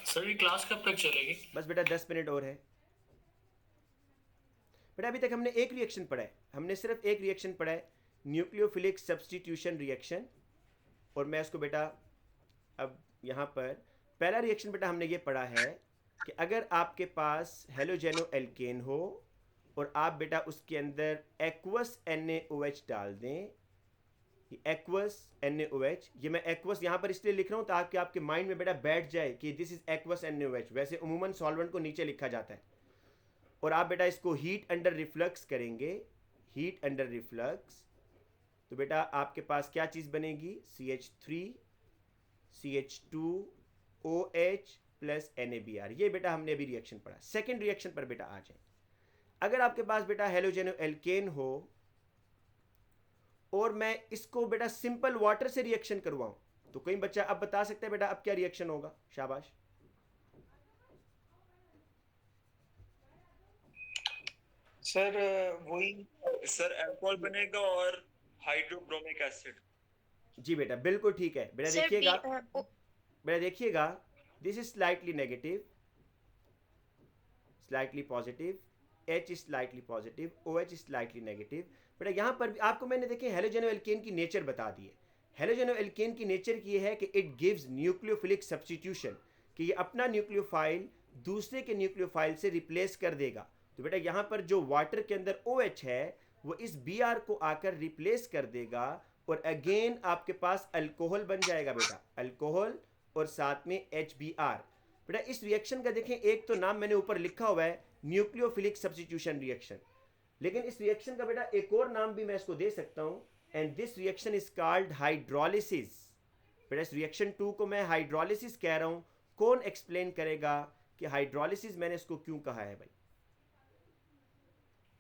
सर ये क्लास कब तक चलेगी? बस बेटा 10 मिनट और है। बेटा अभी तक हमने एक रिएक्शन पढ़ा है, हमने सिर्फ एक रिएक्शन पढ़ा है, न्यूक्लियोफिलिक सब्स्टिट्यूशन रिएक्शन। और मैं इसको बेटा अब यहाँ पर पहला रिएक्शन बेटा हमने ये पढ़ा है कि अगर आपके पास हेलोजेनो एल्केन हो और आप बेटा उसके अंदर एक्वस NaOH डाल दें एक्वस NaOH, ये मैं एक्वस यहाँ पर इसलिए लिख रहा हूँ ताकि आपके माइंड में बेटा बैठ जाए कि दिस इज एक्वस NaOH। वैसे उमूमन सॉल्वेंट को नीचे लिखा जाता है, और आप बेटा इसको हीट अंडर रिफ्लक्स करेंगे, हीट अंडर रिफ्लक्स, तो बेटा आपके पास क्या चीज़ बनेगी, CH3 CH2OH प्लस NaBr। ये बेटा हमने अभी रिएक्शन पढ़ा। सेकेंड रिएक्शन पर बेटा आ जाए। अगर आपके पास बेटा हेलोजेनो एल्केन हो और मैं इसको बेटा सिंपल वाटर से रिएक्शन करवाऊं, तो कोई बच्चा अब बता सकता है बेटा अब क्या रिएक्शन होगा? शाबाश। सर वही सर अल्कोहल बनेगा और हाइड्रोब्रोमिक एसिड। जी बेटा बिल्कुल ठीक है बेटा। सर देखिएगा बेटा, देखिएगा this is slightly negative, slightly positive, H is slightly positive, OH is slightly negative. बेटा यहाँ पर भी आपको मैंने देखिए हेलोजेनो एल्केन की नेचर बता दी है। हेलोजेनो एल्केन की नेचर की है कि इट गिव्स न्यूक्लियोफिलिक सब्स्टिट्यूशन, कि ये अपना न्यूक्लियोफाइल दूसरे के न्यूक्लियोफाइल से रिप्लेस कर देगा। तो बेटा यहाँ पर जो वाटर के अंदर OH है वो इस Br को आकर रिप्लेस कर देगा, और अगेन आपके पास अल्कोहल बन जाएगा बेटा, अल्कोहल और साथ में HBr। बेटा इस रिएक्शन का देखें, एक तो नाम मैंने ऊपर लिखा हुआ है न्यूक्लियोफिलिक सब्स्टिट्यूशन रिएक्शन, लेकिन इस रिएक्शन का बेटा एक और नाम भी मैं इसको दे सकता हूं, and this reaction is called hydrolysis. बेटा इस रिएक्शन 2 को मैं हाइड्रोलिसिस कह रहा हूं। कौन एक्सप्लेन करेगा कि हाइड्रोलिसिस मैंने इसको क्यों कहा है भाई?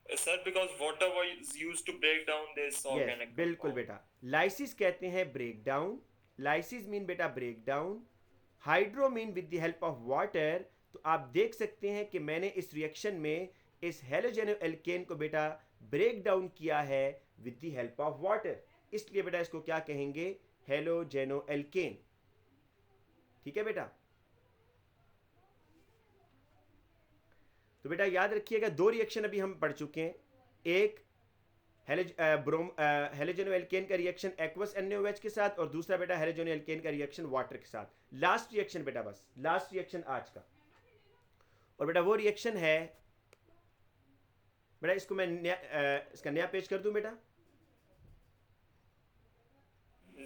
Sir because water was used to break down this organic. बिल्कुल बेटा, लाइसिस कहते हैं ब्रेक डाउन, लाइसिस मीन बेटा break down, hydro mean with the help of water. तो आप देख सकते हैं कि मैंने इस रिएक्शन में इस हेलोजेनो एल्केन को बेटा ब्रेक डाउन किया है with the help of water, इसलिए बेटा इसको क्या कहेंगे, हेलोजेनो एल्केन। ठीक है बेटा। तो बेटा याद रखिएगा दो रिएक्शन अभी हम पढ़ चुके हैं, एक हेलोजेनो एल्केन का रिएक्शन एक्वस NaOH के साथ, और दूसरा बेटा हेलोजेनो एल्केन का रिएक्शन वाटर के साथ। लास्ट रिएक्शन बेटा, बस लास्ट रिएक्शन आज का, और बेटा वो रिएक्शन है बेटा, इसको मैं इसका नया पेज कर दूं बेटा।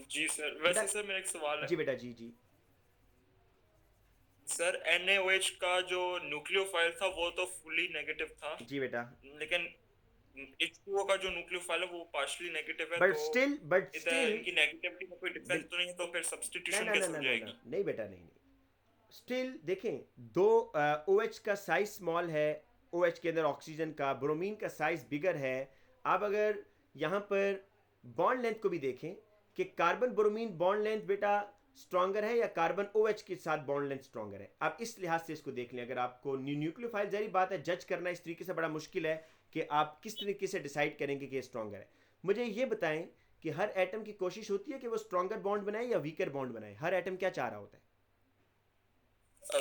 जी सर। वैसे सर मेरा एक सवाल है। जी बेटा, जी जी सर NaOH का जो न्यूक्लियोफाइल था वो तो फुली नेगेटिव था। जी बेटा, लेकिन H2O का जो न्यूक्लियोफाइल है वो पार्शियली नेगेटिव है, बट तो स्टिल इनकी नेगेटिविटी में कोई डिफरेंस तो नहीं है, तो फिर सब्स्टिट्यूशन कैसे हो जाएगी? नहीं बेटा, नहीं। स्टिल देखें, दो OH का साइज स्मॉल है, OH के अंदर ऑक्सीजन का, ब्रोमीन का साइज बिगर है। आप अगर यहाँ पर बॉन्ड लेंथ को भी देखें कि कार्बन ब्रोमीन बॉन्ड लेंथ बेटा स्ट्रॉन्गर है या कार्बन OH के साथ बॉन्ड लेंथ स्ट्रॉन्गर है, आप इस लिहाज से इसको देख लें। अगर आपको न्यूक्लियोफाइल, जारी बात है जज करना इस तरीके से बड़ा मुश्किल है कि आप किस तरीके से डिसाइड करेंगे कि ये स्ट्रॉन्गर है। मुझे ये बताएं कि हर एटम की कोशिश होती है कि वो स्ट्रॉन्गर बॉन्ड बनाए या वीकर बॉन्ड बनाए? हर एटम क्या चाह रहा होता है?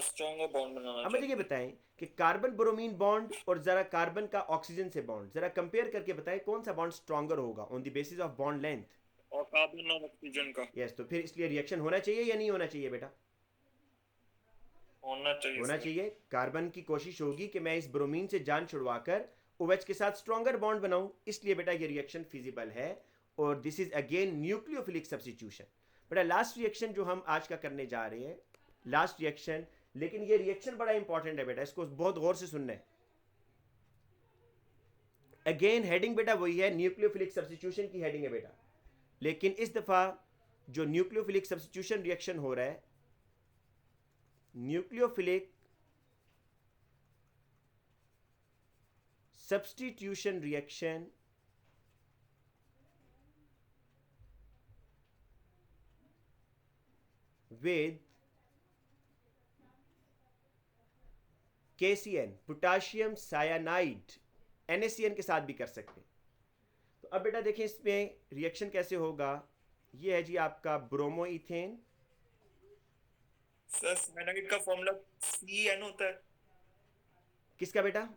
स्ट्रॉन्गर बॉन्ड बनाना। अब मुझे ये बताएं कि कार्बन ब्रोमीन बॉन्ड और जरा कार्बन का ऑक्सीजन से बॉन्ड जरा कंपेयर करके बताएं कौन सा बॉन्ड स्ट्रॉन्गर होगा on the basis of bond length? और कार्बन और ऑक्सीजन का। यस, तो फिर इसलिए रिएक्शन होना चाहिए या नहीं होना चाहिए बेटा? होना चाहिए। होना चाहिए। कार्बन की कोशिश होगी कि मैं इस ब्रोमीन से जान छुड़वाकर OH के साथ स्ट्रॉन्गर बॉन्ड बनाऊं, इसलिए बेटा ये रिएक्शन फिजिबल है, और this is again nucleophilic substitution. बेटा लास्ट रिएक्शन जो हम आज का करने जा रहे हैं, लास्ट रिएक्शन, लेकिन ये रिएक्शन बड़ा इंपॉर्टेंट है बेटा, इसको बहुत गौर से सुनना है। अगेन हेडिंग बेटा वही है, न्यूक्लियोफिलिक सब्स्टिट्यूशन की हेडिंग है बेटा, लेकिन इस दफा जो न्यूक्लियोफिलिक सब्स्टिट्यूशन रिएक्शन हो रहा है, nucleophilic substitution reaction with KCN, potassium cyanide, NaCN के साथ भी कर सकते हैं। तो अब बेटा देखें इसमें रिएक्शन कैसे होगा। ये है जी आपका ब्रोमो इथेन। सर साइनाइड का फॉर्मूला CN होता है। किसका बेटा?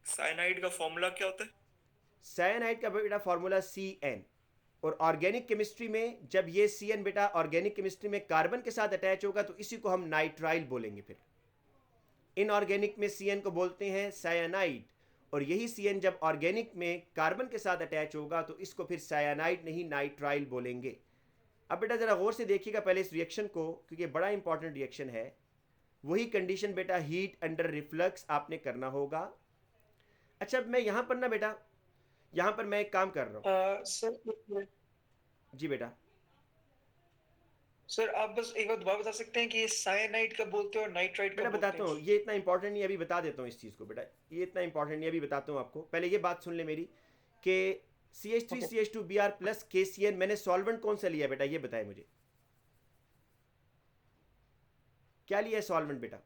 साइनाइड का फॉर्मूला क्या होता है? साइनाइड का बेटा फॉर्मूला CN, और ऑर्गेनिक केमिस्ट्री में जब ये CN बेटा ऑर्गेनिक केमिस्ट्री में कार्बन के साथ अटैच होगा तो इसी को हम नाइट्राइल बोलेंगे। फिर इनऑर्गेनिक में CN को बोलते हैं साइनाइड, और यही CN जब ऑर्गेनिक में कार्बन के साथ अटैच होगा तो इसको फिर साइनाइड नहीं नाइट्राइल बोलेंगे। अब बेटा ज़रा गौर से देखिएगा पहले इस रिएक्शन को, क्योंकि बड़ा इंपॉर्टेंट रिएक्शन है। वही कंडीशन बेटा हीट अंडर रिफ्लक्स आपने करना होगा। अच्छा अब मैं यहाँ पर ना बेटा, यहाँ पर मैं एक काम कर रहा हूँ। सर जी बेटा। सर आप बस एक बार दोबारा बता सकते हैं कि ये साइनाइड कब बोलते हैं और नाइट्राइट बेटा कब बोलते बताता हूँ, हैं? ये इतना इंपॉर्टेंट नहीं है, अभी बता देता हूँ इस चीज़ को बेटा, ये इतना इंपॉर्टेंट नहीं है, अभी बताता हूँ आपको। पहले ये बात सुन ले मेरी कि CH3CH2Br प्लस KCN मैंने सॉल्वेंट कौन सा लिया बेटा, ये बताए मुझे, क्या लिया है सॉल्वेंट बेटा?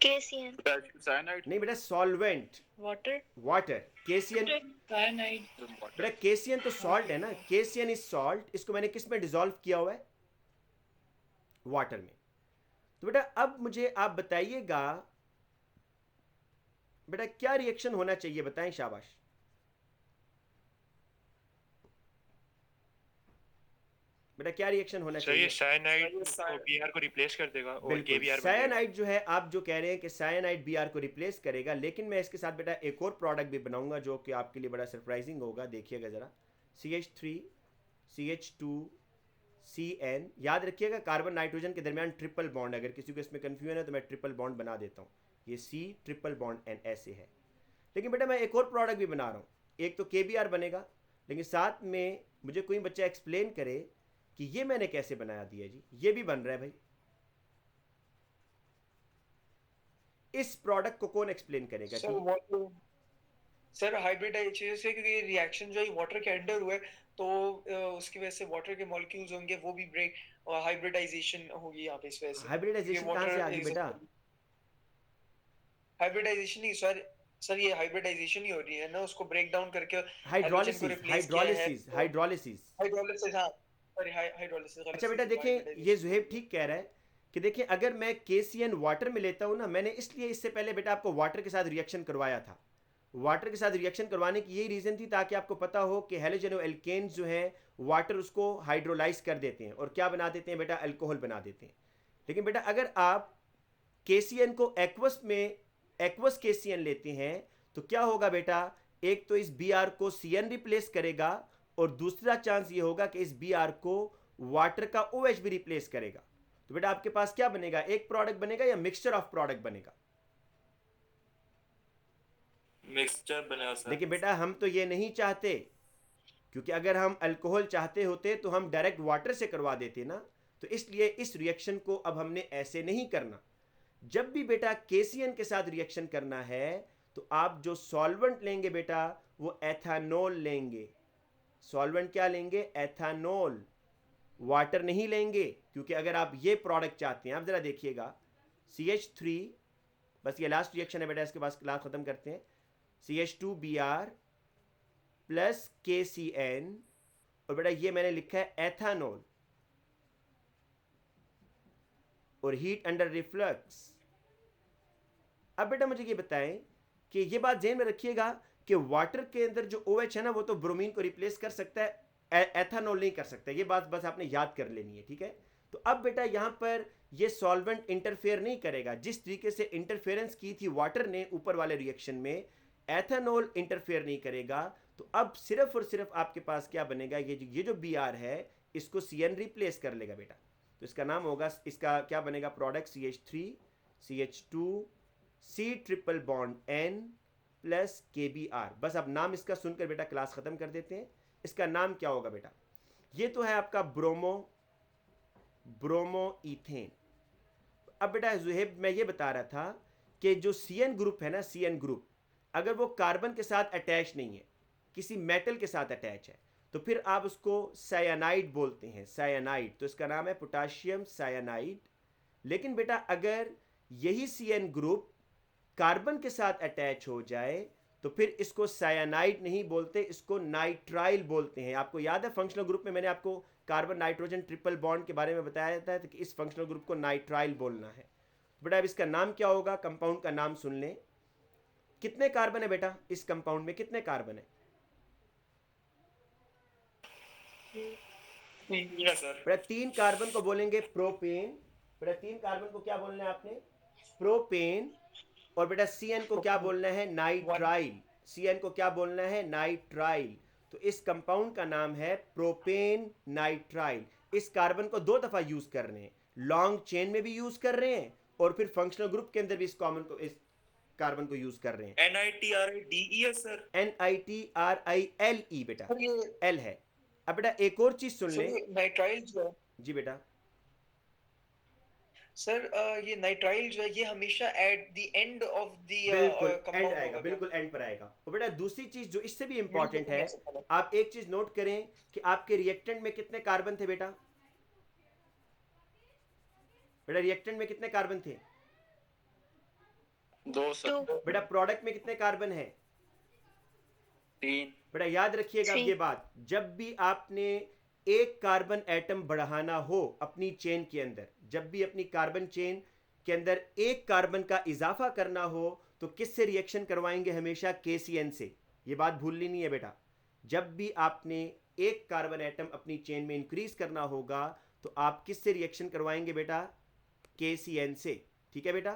KCN साइनाइड नहीं बेटा solvent, water water. KCN cyanide बेटा, KCN तो सॉल्ट है ना, KCN इज सॉल्ट। इसको मैंने किस में डिसॉल्व किया हुआ है? वाटर में। तो बेटा अब मुझे आप बताइएगा बेटा क्या रिएक्शन होना चाहिए, बताएं, शाबाश। बेटा क्या रिएक्शन होना चाहिए? साइनाइड Br को रिप्लेस कर देगा और बिल्कुल, KBr साइनाइड जो है, आप जो कह रहे हैं कि साइनाइड Br को रिप्लेस करेगा, लेकिन मैं इसके साथ बेटा एक और प्रोडक्ट भी बनाऊंगा जो कि आपके लिए बड़ा सरप्राइजिंग होगा। देखिएगा जरा, CH3 CH2 CN, याद रखिएगा कार्बन नाइट्रोजन के दरमियान ट्रिपल बॉन्ड, अगर किसी को इसमें कंफ्यूजन है तो मैं ट्रिपल बॉन्ड बना देता हूँ। ये C ट्रिपल बॉन्ड N ऐसे है। लेकिन बेटा मैं एक और प्रोडक्ट भी बना रहा हूँ, एक तो KBr बनेगा, लेकिन साथ में मुझे कोई बच्चा एक्सप्लेन करे कि ये मैंने कैसे बनाया दिया जी। ये भी बन रहा है भाई, इस प्रोडक्ट को कौन एक्सप्लेन करेगा? सर वाटर, सर हाइब्रिडाइजेशन से, क्योंकि रिएक्शन जो है वाटर के अंडर हुआ है तो उसकी वजह से वाटर के मॉलिक्यूल्स होंगे, वो भी ब्रेक और हाइब्रिडाइजेशन होगी यहाँ पे इस वजह से। हाइब्रिडाइजेशन कहाँ से आ गई बेटा? हाइब्रिडाइजेशन ही सर ये हाइब्रिडाइजेशन ही हो रही है ना, उसको ब्रेक डाउन करके हाइड्रोलिसिस, हाइड्रोलिसिस, हाइड्रोलिसिस। हाइड्रोलिसिस, हाँ सॉरी हाइड्रोलिसिस। अच्छा बेटा देखें, ये जुहेब ठीक कह रहा है कि देखिए अगर मैं KCN वाटर में लेता हूँ ना, मैंने इसलिए इससे पहले बेटा आपको वाटर के साथ रिएक्शन करवाया था। वाटर के साथ रिएक्शन करवाने की यही रीज़न थी ताकि आपको पता हो कि हेलोजेनोएल्केन्स जो हैं वाटर उसको हाइड्रोलाइज कर देते हैं और क्या बना देते हैं बेटा, अल्कोहल बना देते हैं। लेकिन बेटा अगर आप KCN को एक्वस KCN लेते हैं तो क्या होगा बेटा, एक तो इस Br को CN रिप्लेस करेगा और दूसरा चांस ये होगा कि इस Br को वाटर का OH भी रिप्लेस करेगा। तो बेटा आपके पास क्या बनेगा, एक प्रोडक्ट बनेगा या मिक्सचर ऑफ प्रोडक्ट बनेगा? मिक्सचर बनेगा सर। लेकिन बेटा हम तो ये नहीं चाहते, क्योंकि अगर हम अल्कोहल चाहते होते तो हम डायरेक्ट वाटर से करवा देते ना। तो इसलिए इस रिएक्शन को अब हमने ऐसे नहीं करना। जब भी बेटा KCN के साथ रिएक्शन करना है तो आप जो सॉल्वेंट लेंगे बेटा वो एथानॉल लेंगे। सॉल्वेंट क्या लेंगे? एथानॉल, वाटर नहीं लेंगे। क्योंकि अगर आप ये प्रोडक्ट चाहते हैं, आप ज़रा देखिएगा CH3, बस ये लास्ट रिएक्शन है बेटा, इसके बाद क्लास ख़त्म करते हैं। CH2Br प्लस KCN, और बेटा ये मैंने लिखा है एथानॉल, और हीट अंडर रिफ्लक्स। अब बेटा मुझे ये बताएं कि ये बात ध्यान में रखिएगा कि वाटर के अंदर जो OH है ना वो तो ब्रोमीन को रिप्लेस कर सकता है, एथानॉल नहीं कर सकता। ये बात बस आपने याद कर लेनी है, ठीक है? तो अब बेटा यहाँ पर ये सॉल्वेंट इंटरफेयर नहीं करेगा। जिस तरीके से इंटरफेरेंस की थी वाटर ने ऊपर वाले रिएक्शन में, एथानॉल इंटरफेयर नहीं करेगा। तो अब सिर्फ और सिर्फ आपके पास क्या बनेगा, ये जो Br है इसको CN रिप्लेस कर लेगा बेटा। तो इसका नाम होगा, इसका क्या बनेगा product, CH3 CH2 C triple bond N plus KBr। बस अब नाम इसका सुनकर बेटा क्लास ख़त्म कर देते हैं। इसका नाम क्या होगा बेटा? ये तो है आपका ब्रोमो इथेन। अब बेटा जुहेब मैं ये बता रहा था कि जो CN ग्रुप है ना, CN ग्रुप अगर वो कार्बन के साथ अटैच नहीं है, किसी मेटल के साथ अटैच है, तो फिर आप उसको साइनाइड बोलते हैं, साइनाइड। तो इसका नाम है पोटाशियम साइनाइड। लेकिन बेटा अगर यही CN ग्रुप कार्बन के साथ अटैच हो जाए तो फिर इसको साइनाइड नहीं बोलते, इसको नाइट्राइल बोलते हैं। आपको याद है फंक्शनल ग्रुप में मैंने आपको कार्बन नाइट्रोजन ट्रिपल बॉन्ड के बारे में बताया था कि इस फंक्शनल ग्रुप को नाइट्राइल बोलना है। बेटा अब इसका नाम क्या होगा, कंपाउंड का नाम सुन लें। कितने कार्बन है बेटा इस कंपाउंड में, कितने कार्बन है? बेटा 3 कार्बन को बोलेंगे प्रोपेन। बेटा 3 कार्बन को क्या बोलना है आपने? प्रोपेन। और बेटा CN को क्या बोलना है? नाइट्राइल। CN को क्या बोलना है? नाइट्राइल। तो इस कंपाउंड का नाम है प्रोपेन नाइट्राइल। इस कार्बन को 2 दफा यूज कर रहे हैं, लॉन्ग चेन में भी यूज कर रहे हैं और फिर फंक्शनल ग्रुप के अंदर भी इस कार्बन को यूज कर रहे हैं। NITRIDE है सर। NITRILE बेटा, सर ये L है। अब बेटा एक और चीज सुन सर ले। ये नाइट्राइल जो है जी बेटा, सर ये नाइट्राइल जो है ये हमेशा at the end of the बिल्कुल एंड कंपाउंड आएगा, होगा। बिल्कुल एंड पर आएगा। और बेटा दूसरी चीज जो इससे भी इंपॉर्टेंट नहीं है, ऐसा पहले। आप एक चीज नोट करें कि आपके रिएक्टेंट में कितने कार्बन थे बेटा? बेटा रिएक्टेंट में कितने कार्बन थे? 2 सर। बेटा प्रोडक्ट में कितने कार्बन है? 3। बेटा याद रखिएगा Three. ये बात, जब भी आपने एक कार्बन एटम बढ़ाना हो अपनी चेन के अंदर, जब भी अपनी कार्बन चेन के अंदर एक कार्बन का इजाफा करना हो तो किससे रिएक्शन करवाएंगे? हमेशा KCN से। ये बात भूलनी नहीं है बेटा। जब भी आपने एक कार्बन एटम अपनी चेन में इंक्रीज करना होगा तो आप किससे रिएक्शन करवाएंगे बेटा? KCN से। ठीक है बेटा।